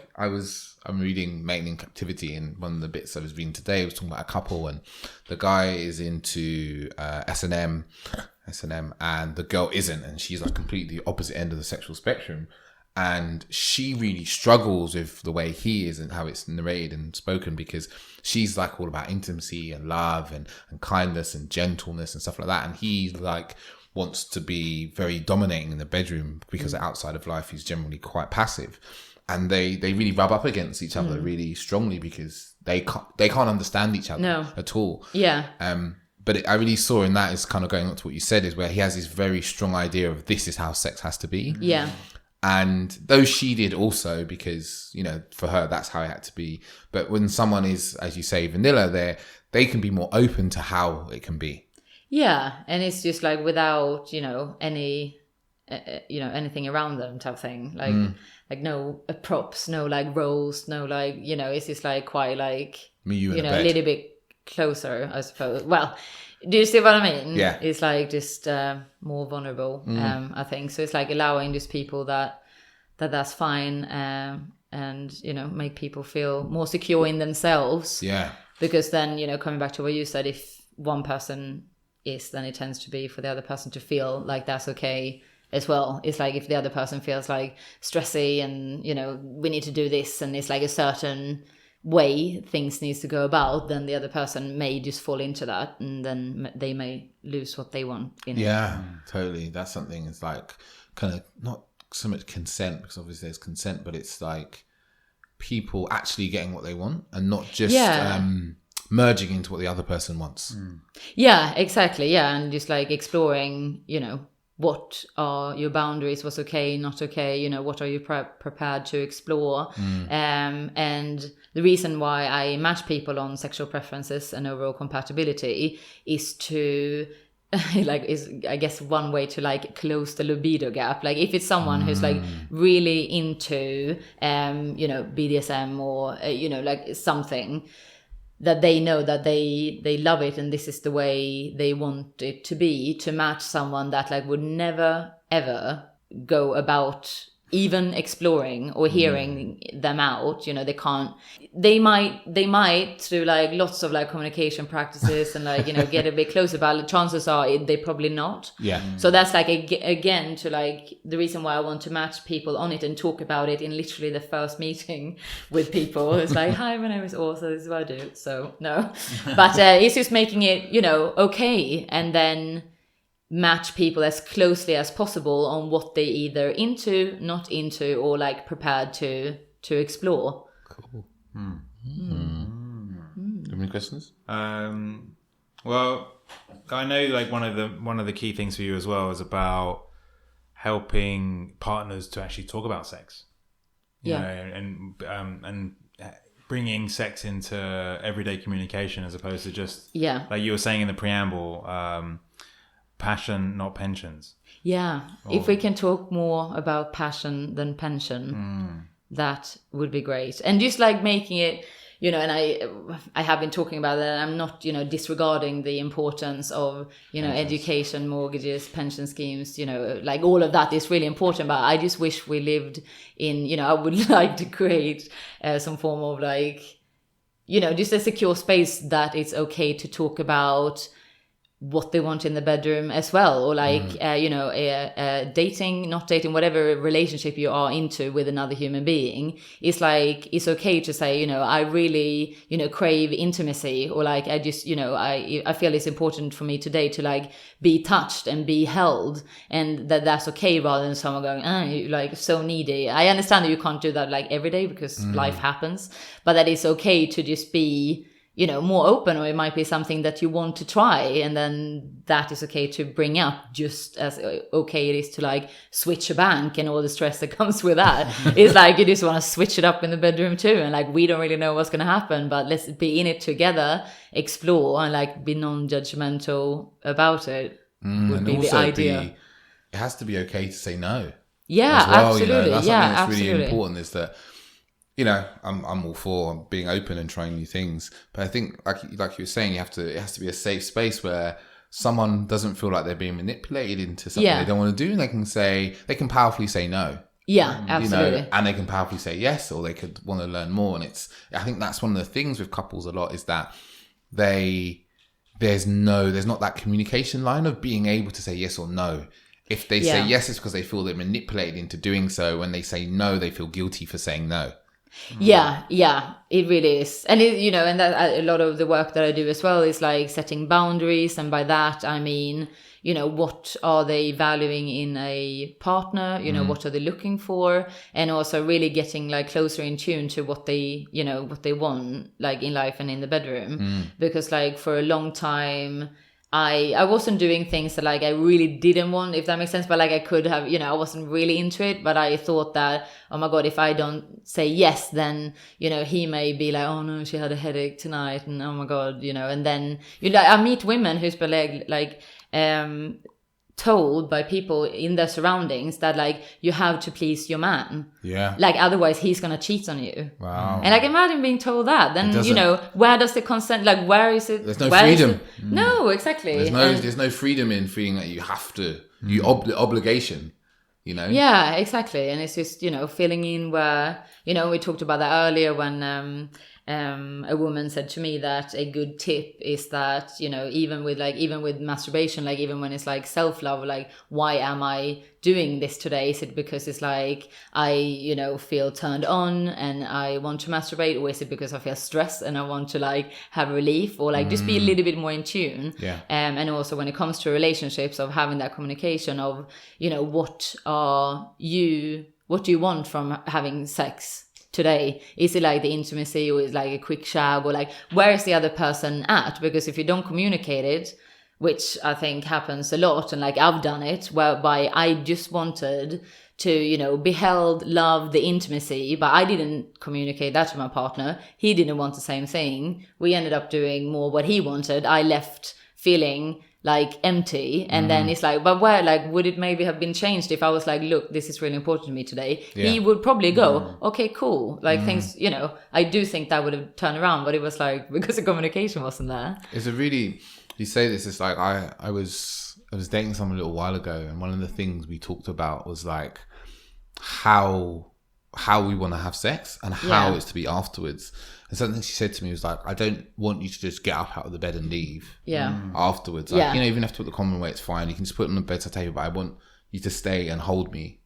I'm reading Mating in Captivity, and one of the bits I was reading today was talking about a couple, and the guy is into S&M, and the girl isn't, and she's like completely opposite end of the sexual spectrum, and she really struggles with the way he is and how it's narrated and spoken, because she's like all about intimacy and love and kindness and gentleness and stuff like that, and he like wants to be very dominating in the bedroom, because outside of life he's generally quite passive. And they really rub up against each other really strongly, because they can't understand each other at all. Yeah. But I really saw in that, is kind of going on to what you said, is where he has this very strong idea of this is how sex has to be. Yeah. And though she did also, because, for her, that's how it had to be. But when someone is, as you say, vanilla, they can be more open to how it can be. Yeah. And it's just like without, any, anything around them type thing. Like no props, no like roles, no like, it's just like quite like, me, you, and a little bit closer, I suppose. Well, do you see what I mean? Yeah. It's like just more vulnerable, I think. So it's like allowing just people that's fine, and, make people feel more secure in themselves. Yeah. Because then, coming back to what you said, if one person is, then it tends to be for the other person to feel like that's okay as well. It's like if the other person feels like stressy and, we need to do this, and it's like a certain way things needs to go about, then the other person may just fall into that, and then they may lose what they want in it. Totally. That's something. It's like kind of not so much consent, because obviously there's consent, but it's like people actually getting what they want, and not just merging into what the other person wants. Yeah, exactly. Yeah. And just like exploring, what are your boundaries, what's okay, not okay, what are you prepared to explore. And the reason why I match people on sexual preferences and overall compatibility is to is I guess one way to like close the libido gap. Like if it's someone who's like really into BDSM or like something that they know that they love it, and this is the way they want it to be, to match someone that like would never ever go about even exploring or hearing them out. They might through like lots of like communication practices and like get a bit closer, but chances are they probably not. So that's like again to like the reason why I want to match people on it and talk about it in literally the first meeting with people. It's like, hi, my name is Ausa, this is what I do. So no, but it's just making it okay, and then match people as closely as possible on what they either into, not into, or like prepared to explore. Cool. Do you have any questions? Well, I know like one of the key things for you as well is about helping partners to actually talk about sex. You know, and bringing sex into everyday communication as opposed to just like you were saying in the preamble, passion, not pensions. If we can talk more about passion than pension, that would be great. And just like making it, you know, and I have been talking about that. I'm not, you know, disregarding the importance of, you know, education, mortgages, pension schemes, you know, like all of that is really important. But I just wish we lived in, you know, I would like to create some form of like, you know, just a secure space that it's okay to talk about what they want in the bedroom as well, or like you know, dating, not dating, whatever relationship you are into with another human being, it's like it's okay to say, you know, I really, you know, crave intimacy, or like I just, you know, I feel it's important for me today to like be touched and be held, and that's okay, rather than someone going, you're like so needy. I understand that you can't do that like every day because life happens, but that it's okay to just be, you know, more open, or it might be something that you want to try, and then that is okay to bring up, just as okay it is to like switch a bank and all the stress that comes with that. It's like you just want to switch it up in the bedroom too, and like we don't really know what's going to happen, but let's be in it together, explore, and like be non-judgmental about it. Would be the idea. It has to be okay to say no. Yeah, as well, absolutely. You know? That's yeah, something that's absolutely. really important, is that, you know, I'm all for being open and trying new things, but I think, like you were saying, it has to be a safe space where someone doesn't feel like they're being manipulated into something they don't want to do, and they can powerfully say no. Yeah, absolutely. You know, and they can powerfully say yes, or they could want to learn more. And I think that's one of the things with couples a lot, is that there's not that communication line of being able to say yes or no. If they say yes, it's because they feel they're manipulated into doing so. When they say no, they feel guilty for saying no. Yeah, it really is. And it, you know, and that a lot of the work that I do as well is like setting boundaries, and by that I mean, you know, what are they valuing in a partner, you know, what are they looking for, and also really getting like closer in tune to what they, you know, what they want like in life and in the bedroom. Because like for a long time I wasn't doing things that like I really didn't want, if that makes sense, but like I could have, you know, I wasn't really into it, but I thought that, oh my God, if I don't say yes, then, you know, he may be like, oh no, she had a headache tonight, and oh my God, you know, and then, you know, I meet women who's been like told by people in their surroundings that like you have to please your man, like otherwise he's gonna cheat on you. Wow. And like imagine being told that, then you know, where does the consent, like where is it, there's no freedom. No, exactly. There's no freedom in feeling that you have to, obligation, you know. Yeah, exactly. And it's just, you know, filling in where, you know, we talked about that earlier when a woman said to me that a good tip is that, you know, even with masturbation, like even when it's like self-love, like why am I doing this today? Is it because it's like I, you know, feel turned on and I want to masturbate, or is it because I feel stressed and I want to like have relief, or like just be a little bit more in tune? And also when it comes to relationships, of having that communication of, you know, what do you want from having sex today? Is it like the intimacy, or is it like a quick shag, or like where is the other person at? Because if you don't communicate it, which I think happens a lot, and like I've done it, whereby I just wanted to, you know, be held, love, the intimacy, but I didn't communicate that to my partner. He didn't want the same thing. We ended up doing more what he wanted. I left feeling like empty, and then it's like, but where, like, would it maybe have been changed if I was like, look, this is really important to me today? He would probably go, okay, cool, like things, you know, I do think that would have turned around, but it was like, because the communication wasn't there. It's a really, you say this, it's like I was dating someone a little while ago, and one of the things we talked about was like how we want to have sex and how it's to be afterwards. And something she said to me was like, I don't want you to just get up out of the bed and leave afterwards. Like, you know, even if to put the common way, it's fine. You can just put it on the bedside table, but I want you to stay and hold me.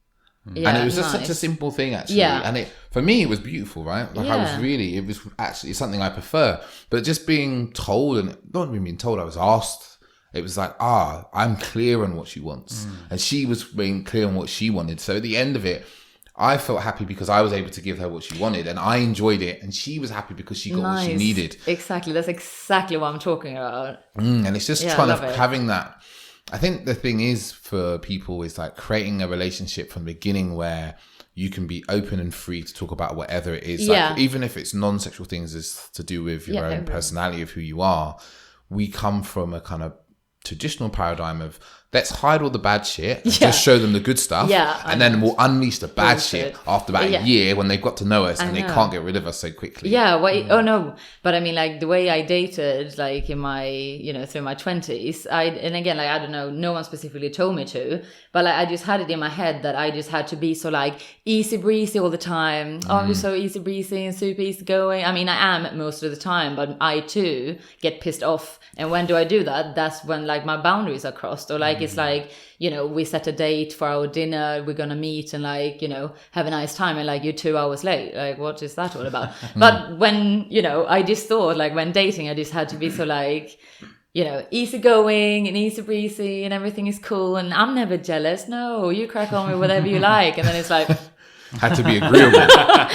And it was just such a simple thing, actually. And for me, it was beautiful, right? Like it was actually something I prefer. But just being told, and not even being told, I was asked. It was like, I'm clear on what she wants. And she was being clear on what she wanted. So at the end of it, I felt happy because I was able to give her what she wanted, and I enjoyed it, and she was happy because she got what she needed. Exactly. That's exactly what I'm talking about. And it's just kind of having that. I think the thing is for people is like creating a relationship from the beginning where you can be open and free to talk about whatever it is. Yeah. Like, even if it's non-sexual things, is to do with your own personality of who you are. We come from a kind of traditional paradigm of let's hide all the bad shit and just show them the good stuff, and then we'll unleash the bad shit after about a year when they've got to know us and they can't get rid of us so quickly. Oh no, but I mean, like, the way I dated, like, in my, through my 20s, and again, like, I don't know, no one specifically told me to, but like, I just had it in my head that I just had to be so like easy breezy all the time. Oh, I'm just so easy breezy and super easy going. I mean, I am most of the time, but I too get pissed off. And when do I do that? That's when, like, my boundaries are crossed, or like, it's like, we set a date for our dinner, we're gonna meet and, like, have a nice time, and like, you're 2 hours late. Like, what is that all about? But when, I just thought, like, when dating, I just had to be so like, easygoing and easy breezy and everything is cool and I'm never jealous. No, you crack on with whatever you like. And then it's like, had to be agreeable,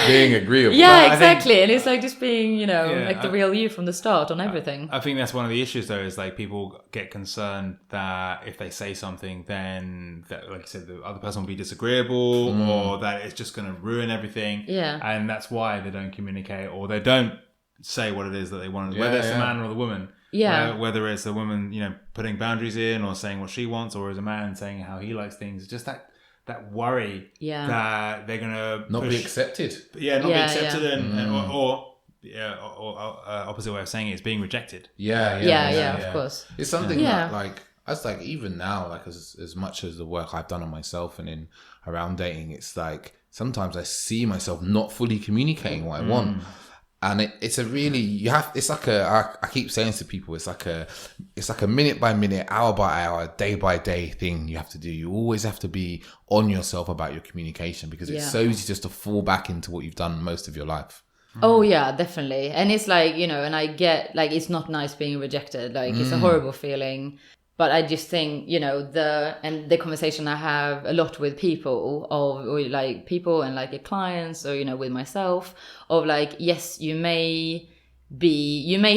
being agreeable. Yeah, exactly. And it's like just being, like the real you from the start on everything. I think that's one of the issues, though, is like people get concerned that if they say something, then that, like you said, the other person will be disagreeable or that it's just going to ruin everything. Yeah. And that's why they don't communicate or they don't say what it is that they want, whether it's the man or the woman. Yeah. Whether it's the woman, putting boundaries in or saying what she wants, or as a man saying how he likes things. It's just that worry that they're gonna not be accepted. Be accepted, or opposite way of saying it is being rejected. Of course. It's something that, like, as like even now, like as much as the work I've done on myself and in around dating, it's like sometimes I see myself not fully communicating what I want. And it's a really, it's like I keep saying to people, it's like a minute by minute, hour by hour, day by day thing you have to do. You always have to be on yourself about your communication because it's so easy just to fall back into what you've done most of your life. Oh yeah, definitely. And it's like, and I get, like, it's not nice being rejected. Like, it's a horrible feeling. But I just think, the conversation I have a lot with people and like your clients or, with myself of like, yes, you may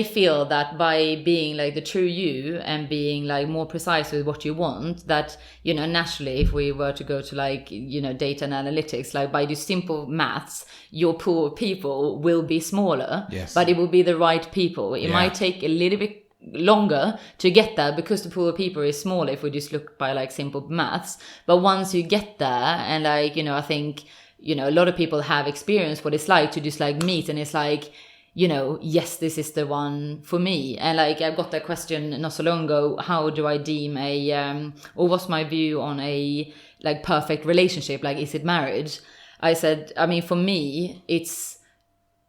feel that by being like the true you and being like more precise with what you want, that, naturally, if we were to go to like, data and analytics, like by just simple maths, your pool of people will be smaller, but it will be the right people. It might take a little bit longer to get there because the pool of people is smaller if we just look by like simple maths, but once you get there and like I think a lot of people have experienced what it's like to just like meet and it's like yes, this is the one for me. And like I got that question not so long ago, how do I deem or what's my view on a like perfect relationship, like is it marriage? I said, I mean, for me it's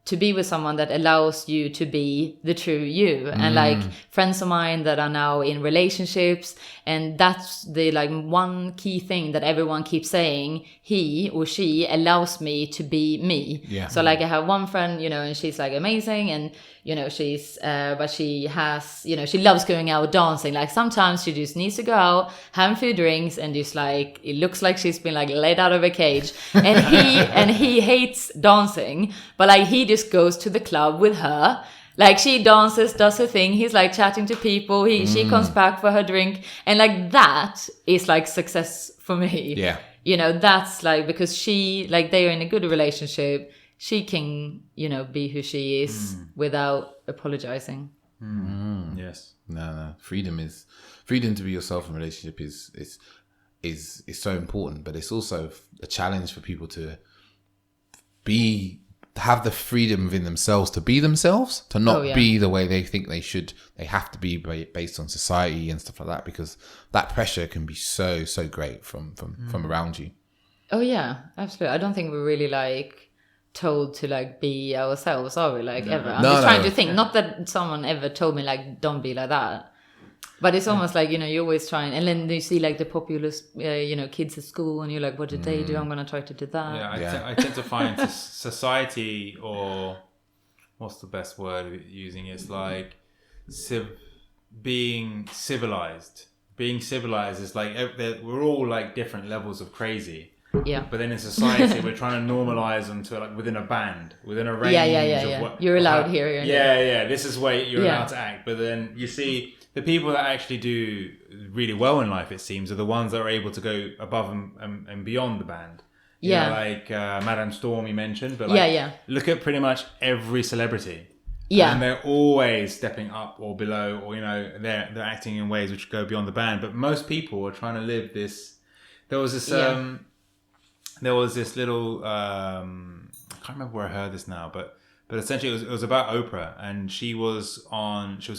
to be with someone that allows you to be the true you. And like friends of mine that are now in relationships, and that's the like one key thing that everyone keeps saying, he or she allows me to be me. So like I have one friend, and she's like amazing, and she's but she has, she loves going out dancing. Like sometimes she just needs to go out, have a few drinks, and just like it looks like she's been like let out of a cage. And he hates dancing, but like he just goes to the club with her. Like she dances, does her thing. He's like chatting to people. She comes back for her drink, and like that is like success for me. That's like because she like they are in a good relationship. She can, be who she is without apologizing. Yes. No. Freedom to be yourself in a relationship is so important, but it's also a challenge for people to have the freedom within themselves to be themselves, to not be the way they think they should. They have to be based on society and stuff like that, because that pressure can be so great from around you. Oh yeah, absolutely. I don't think we're really like told to like be ourselves, are we? Like ever? I'm just trying to think. Not that someone ever told me like don't be like that, but it's almost like you're always trying, and then you see like the populous kids at school, and you're like, what did they do? I'm gonna try to do that. I tend to find society, or what's the best word of using, is like being civilized. Being civilized is like we're all like different levels of crazy. Yeah. But then in society, we're trying to normalize them to like within a band, within a range of what you're allowed here. This is where you're allowed to act. But then you see the people that actually do really well in life, it seems, are the ones that are able to go above and beyond the band. Yeah. You know, like Madame Storm you mentioned, but look at pretty much every celebrity. Yeah. And they're always stepping up or below, or, you know, they're acting in ways which go beyond the band. But most people are trying to live this. There was this little, I can't remember where I heard this now, but essentially it was about Oprah, and she was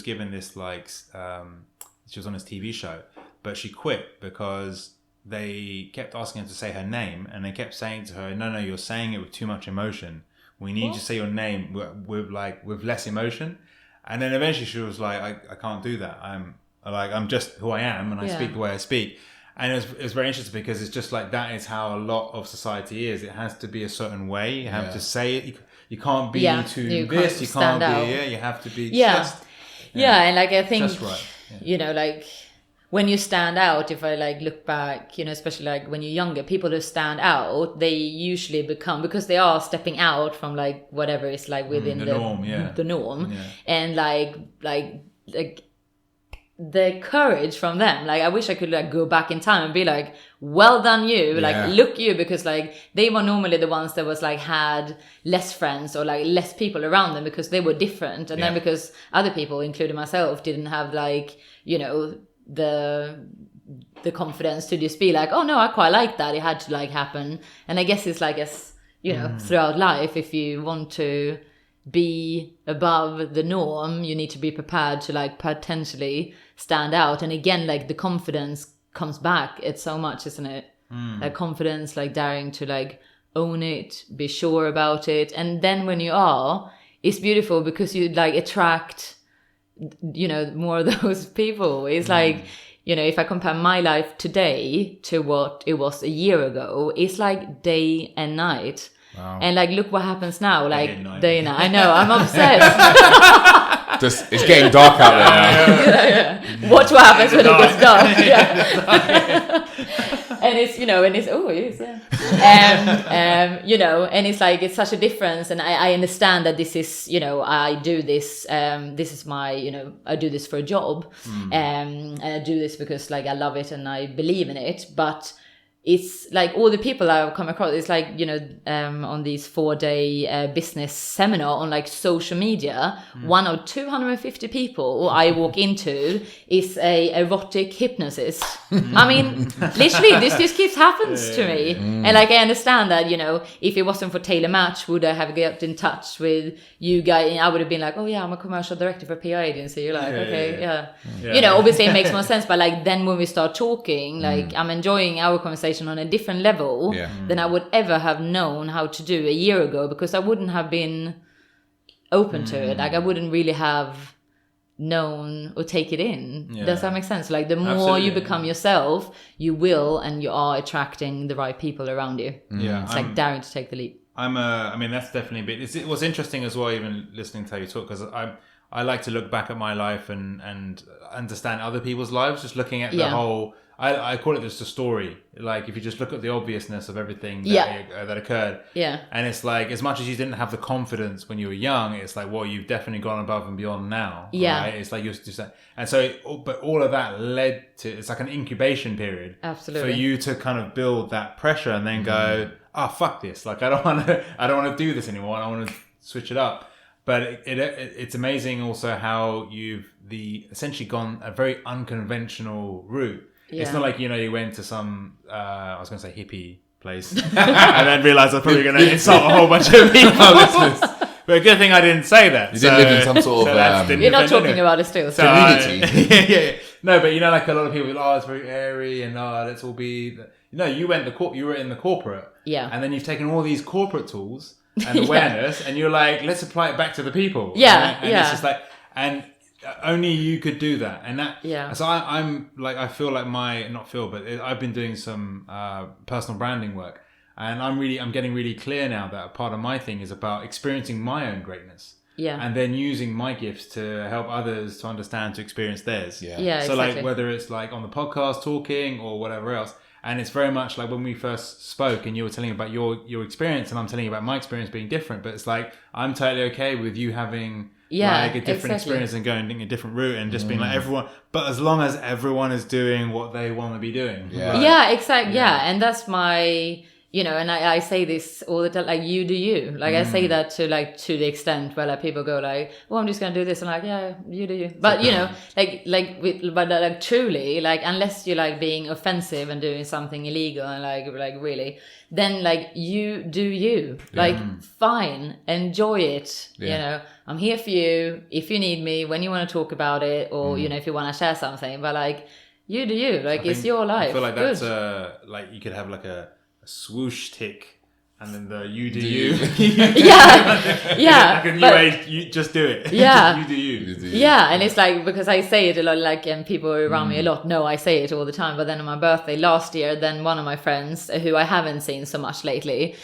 given this, like, she was on this TV show, but she quit because they kept asking her to say her name, and they kept saying to her, no, you're saying it with too much emotion. We need you to say your name with less emotion. And then eventually she was like, I can't do that. I'm just who I am, and I speak the way I speak. And it's very interesting because it's just like that is how a lot of society is. It has to be a certain way. You have to say it. You can't be too this. You can't be. You have to be. And like I think, just right. You know, like when you stand out, if I like look back, you know, especially like when you're younger, people who stand out, they usually become, because they are stepping out from like whatever is like within the norm, and like the courage from them. Like I wish I could like go back in time and be like, well done you, like look you, because like they were normally the ones that was like had less friends or like less people around them because they were different, and then because other people, including myself, didn't have like, you know, the confidence to just be like, oh no, I quite like that, it had to like happen. And I guess it's like, as you know, throughout life, if you want to be above the norm, you need to be prepared to like potentially stand out. And again, like the confidence comes back, it's so much, isn't it? Like confidence, like daring to like own it, be sure about it. And then when you are, it's beautiful because you like attract, you know, more of those people. It's like, you know, if I compare my life today to what it was a year ago, it's like day and night. Wow. And like, look what happens now. Like day and night. I know, I'm obsessed. Just, it's getting dark out there now. Watch what happens when it gets dark. And it's, you know, and it's, you know, and it's like, it's such a difference. And I understand that this is, you know, I do this, this is my, you know, I do this for a job. And I do this because like I love it and I believe in it. But it's like all the people I've come across, it's like, you know, on these 4-day business seminar on like social media, one of 250 people I walk into is a erotic hypnotist. I mean, literally, this just keeps happens to me. And like, I understand that, you know, if it wasn't for Tailor Match, would I have got in touch with you guys? I would have been like, oh yeah, I'm a commercial director for a PR agency. You're like, you know, obviously it makes more sense. But like, then when we start talking, like I'm enjoying our conversation on a different level than I would ever have known how to do a year ago, because I wouldn't have been open to it. Like I wouldn't really have known or take it in. Does that make sense? Like the more you become yourself, you will, and you are attracting the right people around you. It's like daring to take the leap. I mean, that's definitely a bit. It was interesting as well, even listening to how you talk, because I like to look back at my life and understand other people's lives, just looking at the whole. I call it just a story. Like if you just look at the obviousness of everything that occurred. And it's like, as much as you didn't have the confidence when you were young, it's like, well, you've definitely gone above and beyond now. Right? It's like you're just, and so, but all of that led to, it's like an incubation period. Absolutely. For you to kind of build that pressure and then go, fuck this. Like I don't want to do this anymore. I want to switch it up. But it's amazing also how you've essentially gone a very unconventional route. It's not like, you know, you went to some, I was going to say hippie place and then realised I was probably going to insult a whole bunch of people. But a good thing I didn't say that. You didn't live in some sort of... You're not talking about it still. Community. No, but you know, like a lot of people, it's very airy and let's all be... No, you were in the corporate. And then you've taken all these corporate tools and awareness and you're like, let's apply it back to the people. Right? And it's just like... And only you could do that, and that. So I'm like, I feel like I've been doing some personal branding work, and I'm getting really clear now that part of my thing is about experiencing my own greatness, and then using my gifts to help others to understand, to experience theirs. So exactly. Like whether it's like on the podcast talking or whatever else, and it's very much like when we first spoke and you were telling about your experience, and I'm telling you about my experience being different, but it's like I'm totally okay with you having. Like a different experience and going a different route and just being like everyone, but as long as everyone is doing what they want to be doing. Exactly. And that's my, and I say this all the time, like, you do you. Like, I say that to the extent where like people go like, well, I'm just gonna do this. I'm like, yeah, you do you. But truly, like, unless you're like being offensive and doing something illegal and like really, then like you do you. Like, fine, enjoy it. I'm here for you if you need me, when you want to talk about it, or if you want to share something. But like, you do you. Like, it's your life. I feel like Good. that's like you could have like a swoosh tick, and then the you do you. yeah. Like a new age, you just do it. Yeah. You do you. Yeah, and it's like, because I say it a lot, like, and people around me a lot know I say it all the time. But then on my birthday last year, then one of my friends, who I haven't seen so much lately,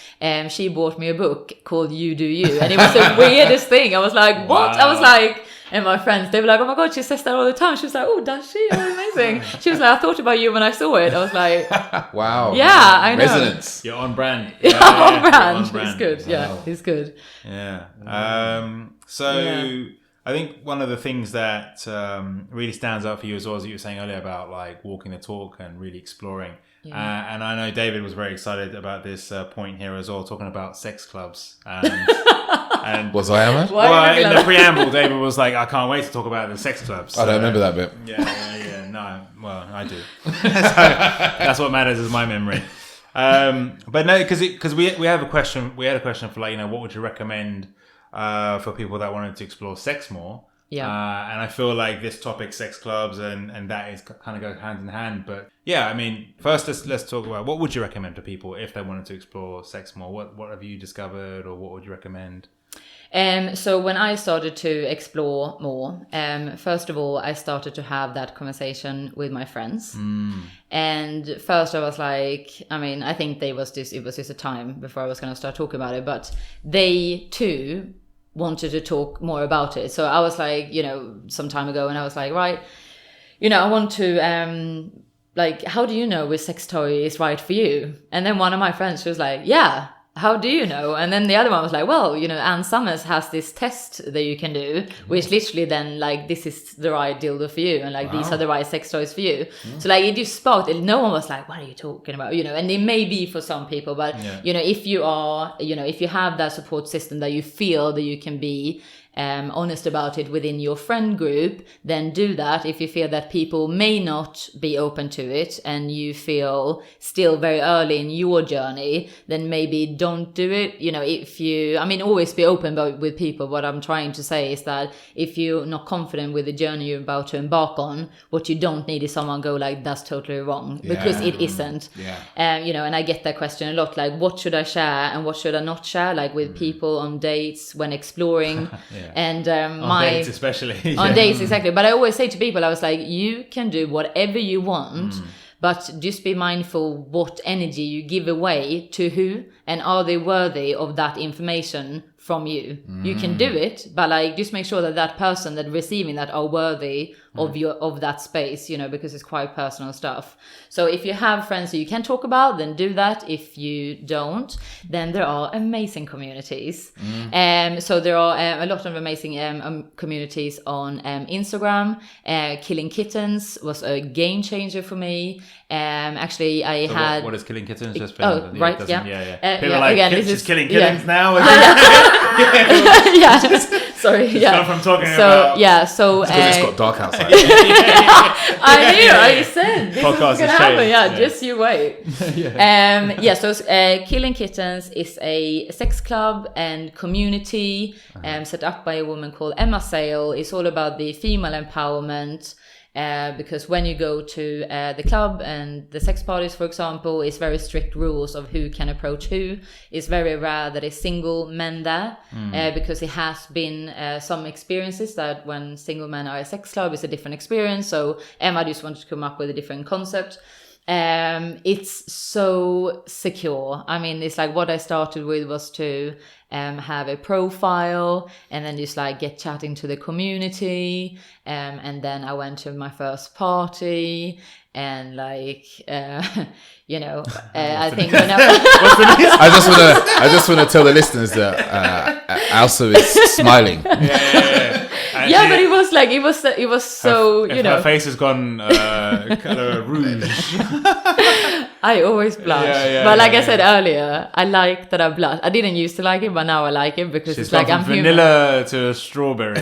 she bought me a book called You Do You, and it was the weirdest thing. I was like, what? Wow. I was like, and my friends, they were like, oh my god, she says that all the time. She was like, oh, does she? Oh, amazing. She was like, I thought about you when I saw it. I was like, wow. Yeah, I know. Resonance. You're on brand. Yeah, on brand. You're on It's good. Wow. Yeah, it's good. Yeah. I think one of the things that really stands out for you as well, as you were saying earlier about like walking the talk and really exploring. Yeah. And I know David was very excited about this point here as well, talking about sex clubs. And Was I, Emma? Why in the preamble, David was like, I can't wait to talk about the sex clubs. I don't remember that bit. Yeah. No, well, I do. So that's what matters is my memory. But no, because we have a question. We had a question for like, what would you recommend for people that wanted to explore sex more? Yeah. And I feel like this topic, sex clubs, and that is kind of go hand in hand. But yeah, I mean, first let's talk about what would you recommend for people if they wanted to explore sex more? What have you discovered, or what would you recommend? So when I started to explore more, first of all, I started to have that conversation with my friends. And first I was like, I mean, I think it was just a time before I was going to start talking about it, but they too wanted to talk more about it. So I was like, some time ago, and I was like, right, I want to, like, how do you know which sex toy is right for you? And then one of my friends, she was like, yeah, how do you know? And then the other one was like, well, Anne Summers has this test that you can do, which literally then, like, this is the right dildo for you, and like, these are the right sex toys for you. So like, it just sparked it. No one was like, what are you talking about? And it may be for some people, but if you are, if you have that support system that you feel that you can be honest about it within your friend group, then do that. If you feel that people may not be open to it and you feel still very early in your journey, then maybe don't do it. Always be open with people. What I'm trying to say is that if you're not confident with the journey you're about to embark on, what you don't need is someone go like, that's totally wrong, because it isn't. And I get that question a lot, like, what should I share and what should I not share, like with people on dates when exploring. And on dates especially. On dates, exactly. But I always say to people, I was like, you can do whatever you want, but just be mindful what energy you give away to who, and are they worthy of that information from you. You can do it, but like, just make sure that that person that receiving that are worthy of that space, because it's quite personal stuff. So if you have friends that you can talk about, then do that. If you don't, then there are amazing communities. So there are a lot of amazing communities on Instagram. Killing Kittens was a game changer for me. Actually, I had... What is Killing Kittens? Just right, yeah. People are like, again, she's killing kittens now. Sorry, yeah. From talking about... So Because it's got dark outside. I knew. I said this Podcast is gonna has happen. changed. Yeah, just you wait. So Killing Kittens is a sex club and community set up by a woman called Emma Sale. It's all about the female empowerment. Because when you go to the club and the sex parties, for example, it's very strict rules of who can approach who. It's very rare that it's single men there, because it has been some experiences that when single men are at a sex club, it's a different experience. So Emma just wanted to come up with a different concept. It's so secure. I mean, it's like what I started with was to have a profile and then just like get chatting to the community. And then I went to my first party and like, I think when I just want to tell the listeners that Ausa is smiling. Yeah, but it was like, it was so, her face has gone kind of rouge. I always blush. But like I said earlier, I like that I blush. I didn't used to like it, but now I like it because She's it's like I'm human. vanilla to a strawberry.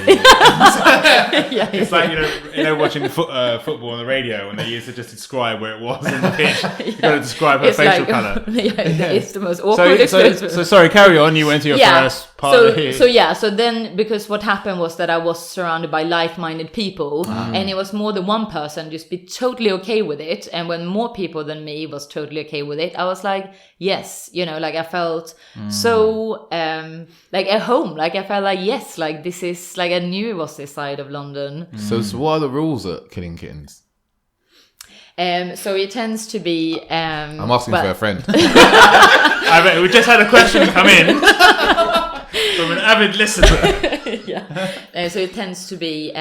It's like, watching football on the radio when they used to just describe where it was in the pitch. You've got to describe her facial colour. It's the most awkward experience. So sorry, carry on. You went to your first party. So then, because what happened was that I was surrounded by like-minded people, and it was more than one person just be totally okay with it. And when more people than me was totally okay with it, I was like, yes, like I felt so like at home. Like I felt like, yes, like this is like I knew it was this side of London. So what are the rules at Killing Kittens? So it tends to be. I'm asking for a friend. I bet we just had a question come in from an avid listener. So it tends to be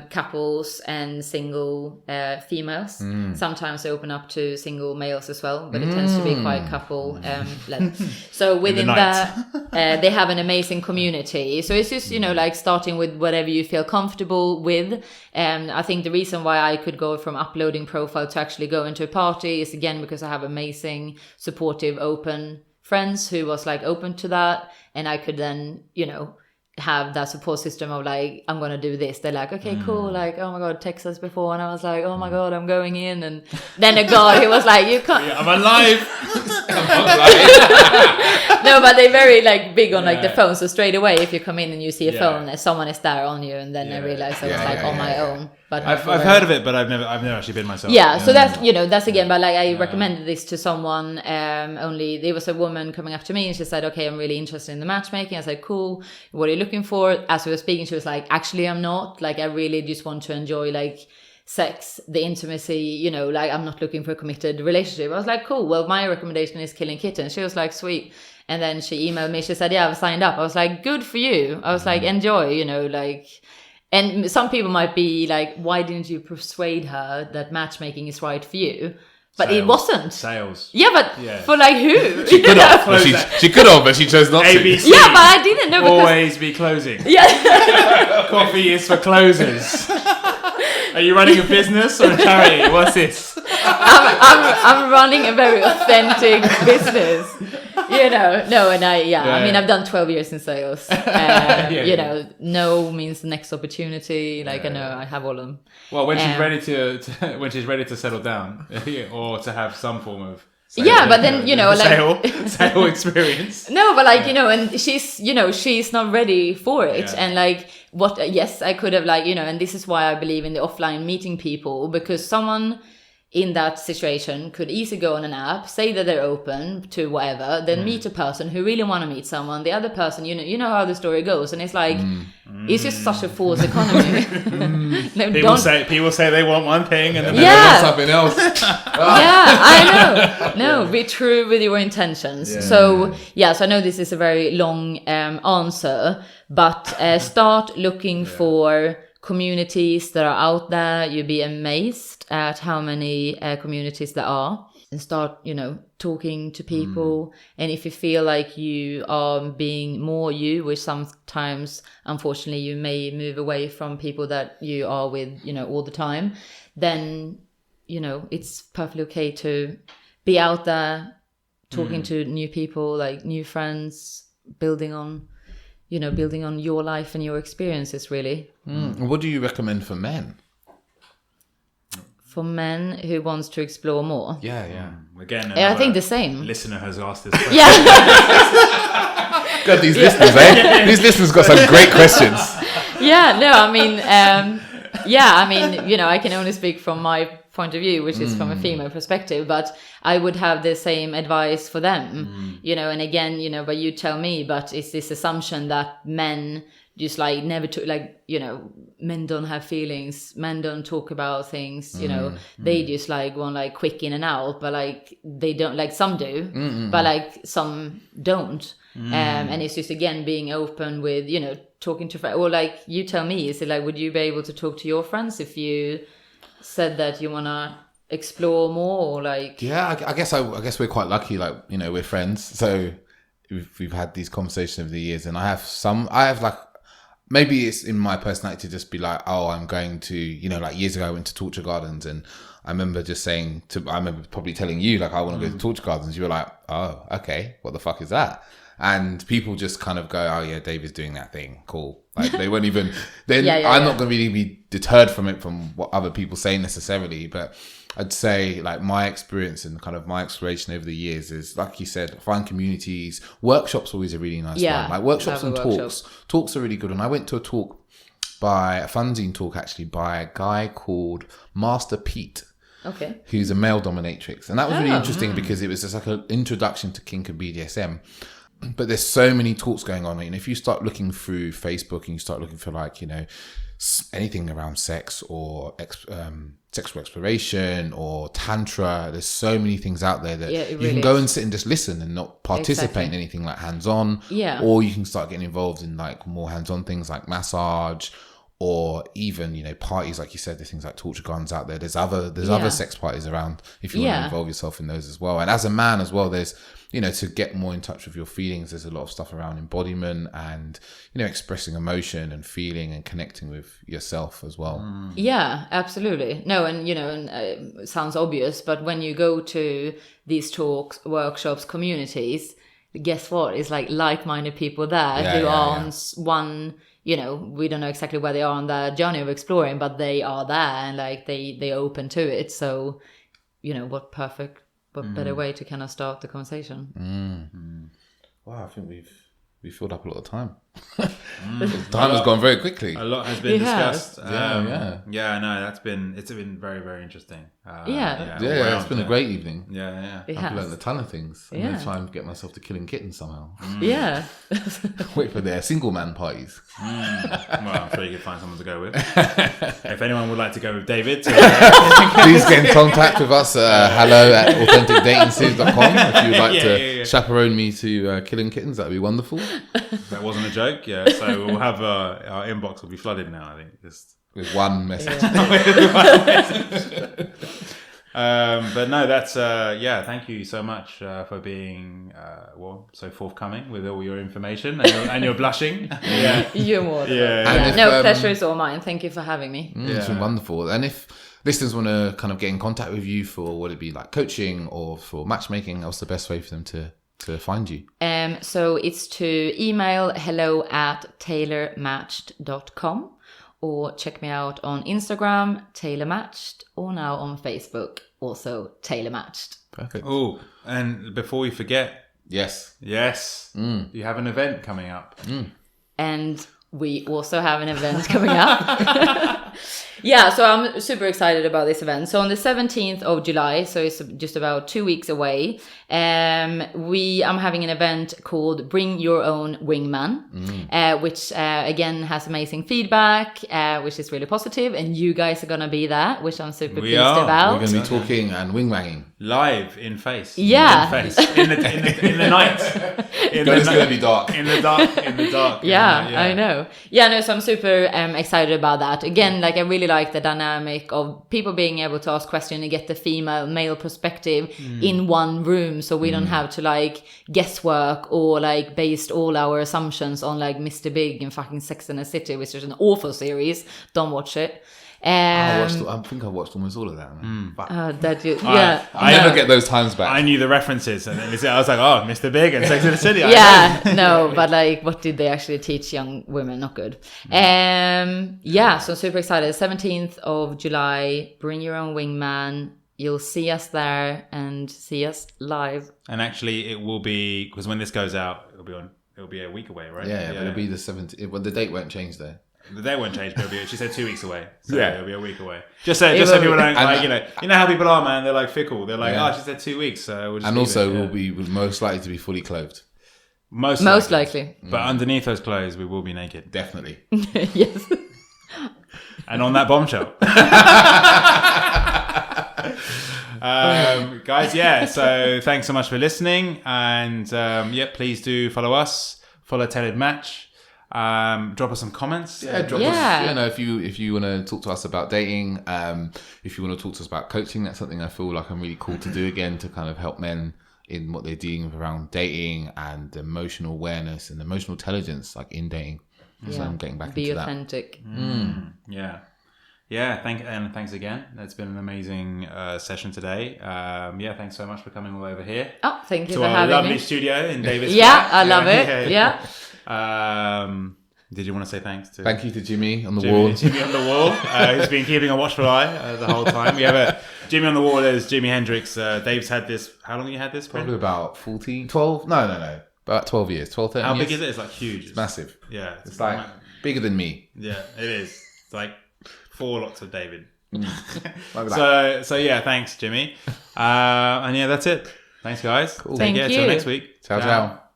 couples and single females. Sometimes they open up to single males as well, but it tends to be quite couple led. So within that, they have an amazing community. So it's just like starting with whatever you feel comfortable with. I think the reason why I could go from uploading profile to actually go into a party is again because I have amazing, supportive, open friends who was like open to that, and I could then have that support system of like, I'm gonna do this. They're like, okay, cool, like, oh my god, text us before, and I was like, oh my god, I'm going in, and then a guy, he was like, you can't. I'm alive. No, but they're very like big on like the phone. So straight away, if you come in and you see a phone, someone is there on you, and then I realized I was like on my own. But I've heard of it, but I've never actually been myself. So that's that's again, but like I recommended this to someone. Only there was a woman coming up to me and she said, "Okay, I'm really interested in the matchmaking." I said, "Cool. What are you looking for?" As we were speaking, she was like, "Actually, I'm not. Like, I really just want to enjoy like sex, the intimacy. Like I'm not looking for a committed relationship." I was like, "Cool. Well, my recommendation is Killing Kittens." She was like, "Sweet." And then she emailed me. She said, "Yeah, I've signed up." I was like, "Good for you." I was like, "Enjoy." Like. And some people might be like, why didn't you persuade her that matchmaking is right for you? But Sales. it wasn't. Sales. Yeah, but for like who? She could have, but she chose not ABC. to. Yeah, but I didn't know because... Always be closing. Yeah. Coffee is for closers. Are you running a business or a charity? What's this? I'm running a very authentic business. No, and I mean, I've done 12 years in sales. No means the next opportunity. Like, I know I have all of them. Well, when she's ready to settle down or to have some form of but then, sale experience. No, but like, and she's not ready for it. Yeah. And like, I could have like, and this is why I believe in the offline meeting people, because someone in that situation could easily go on an app, say that they're open to whatever, then meet a person who really want to meet someone. The other person, you know how the story goes, and it's like it's just such a false economy. People say they want one thing and then they want something else. I know. No, be true with your intentions. Yeah. So I know this is a very long answer, but start looking for communities that are out there. You'll be amazed at how many communities there are, and start talking to people. And if you feel like you are being more you, which sometimes unfortunately you may move away from people that you are with all the time, then it's perfectly okay to be out there talking to new people, like new friends, building on your life and your experiences, really. What do you recommend for men? For men who wants to explore more? Yeah. Again, I think the same. Listener has asked this question. God, these listeners, eh? These listeners got some great questions. I can only speak from my point of view, which is from a female perspective, but I would have the same advice for them, and again, but you tell me, but it's this assumption that men just like never took, like, men don't have feelings, men don't talk about things, they just like want like quick in and out, but like they don't, like some do, but like some don't. And it's just, again, being open with, talking to friends, or like you tell me, is it like, would you be able to talk to your friends if you said that you want to explore more, or like... I guess we're quite lucky, like, we're friends, so we've had these conversations over the years, and I have like maybe it's in my personality to just be like, oh, I'm going to, like years ago I went to Torture Gardens, and I remember just saying I remember probably telling you, like, I want to go to Torture Gardens. You were like, oh, okay, what the fuck is that? And people just kind of go, oh yeah, David's doing that thing. Cool. Like they won't even, then I'm not going to really be deterred from it, from what other people say necessarily. But I'd say like my experience and kind of my exploration over the years is, like you said, find communities. Workshops always a really nice one. Like workshops and talks. Talks are really good. And I went to a fanzine talk actually by a guy called Master Pete. Okay. Who's a male dominatrix. And that was really interesting because it was just like an introduction to kink and BDSM. But there's so many talks going on. And if you start looking through Facebook and you start looking for like, anything around sex or sexual exploration or tantra, there's so many things out there that you can go and sit and just listen and not participate in anything like hands-on. Yeah. Or you can start getting involved in like more hands-on things like massage, or even, parties, like you said, there's things like Torture Gardens out there. There's other sex parties around if you want to involve yourself in those as well. And as a man as well, there's, to get more in touch with your feelings, there's a lot of stuff around embodiment and, expressing emotion and feeling and connecting with yourself as well. Yeah, absolutely. No, and, it sounds obvious, but when you go to these talks, workshops, communities, guess what? It's like-minded people there who are on one... we don't know exactly where they are on their journey of exploring, but they are there and like they open to it. So, what better way to kind of start the conversation? Wow, I think we filled up a lot of time. Time has gone very quickly. A lot has been discussed. No, it's been very, very interesting. It's been a great evening. I've learned a ton of things. I'm going to try and get myself to Killing Kittens somehow. Yeah. Wait for their single man parties. Well, I'm sure you could find someone to go with. If anyone would like to go with David, please get in contact with us. hello@authenticdatingseries.com if you'd like to chaperone me to Killing Kittens. That'd be wonderful. That wasn't a joke. So we'll have our inbox will be flooded now, I think, just with one message. But no, that's thank you so much for being so forthcoming with all your information and your blushing. You're more pleasure is all mine. Thank you for having me. It's been wonderful. And if listeners want to kind of get in contact with you for what it'd be like coaching or for matchmaking, what's the best way for them to find you? So it's to email hello@tailormatched.com, or check me out on Instagram, Tailor Matched, or now on Facebook, also Tailor Matched. Perfect. Oh, and before we forget, yes, you have an event coming up. And we also have an event coming up. So I'm super excited about this event. So on the 17th of July, so it's just about 2 weeks away, I'm having an event called Bring Your Own Wingman, which again has amazing feedback, which is really positive, and you guys are going to be there, which I'm super pleased about. We're going to be talking and wingwanging. Live in face. Yeah. In face. In the night. It's going to be dark. In the dark. I know. So I'm super excited about that. Again, I really like the dynamic of people being able to ask questions and get the male perspective in one room, so we don't have to guesswork or based all our assumptions on Mr. Big and fucking Sex and the City, which is an awful series. Don't watch it. I think I watched almost all of that. I never get those times back. I knew the references, and I was like, "Oh, Mr. Big and Sex and the City." But what did they actually teach young women? Not good. So I'm super excited. 17th of July, Bring Your Own Wingman. You'll see us there and see us live. And actually, it will be, because when this goes out, it'll be a week away, right? Yeah. But it'll be the 17th. Well, the date won't change though. The day won't change, but she said 2 weeks away. So it'll be a week away. Just so people don't, you know how people are, man. They're fickle. They're she said 2 weeks, so we'll just we'll most likely to be fully clothed. Most likely. But underneath those clothes, we will be naked. Definitely. Yes. And on that bombshell. Guys, so thanks so much for listening. And please do follow us. Follow Tailored Match. Drop us some comments. Drop us. If you want to talk to us about dating, if you want to talk to us about coaching, that's something I feel like I'm really called to do again, to kind of help men in what they're dealing with around dating and emotional awareness and emotional intelligence, in dating. So I'm getting back Be into authentic. Yeah, thanks again. It's been an amazing session today. Thanks so much for coming all over here. Oh, thank you to for our having lovely me. studio in Davis. Yeah, I love it. Yeah. Did you want to say thanks to? Thank you to Jimmy on the wall. Jimmy on the wall, who's been keeping a watchful eye the whole time. We have a Jimmy on the wall. Is Jimi Hendrix. Dave's had this. How long have you had this? Probably about 12. No. About 12 years. 12, 13 How years. big is it? It's like huge. It's massive. Yeah. It's like bigger than me. Yeah, it is. It's like 4 lots of David. Like that. So yeah, thanks, Jimmy. And yeah, that's it. Thanks, guys. Cool. Take Thank care. you. Till next week. Ciao, ciao.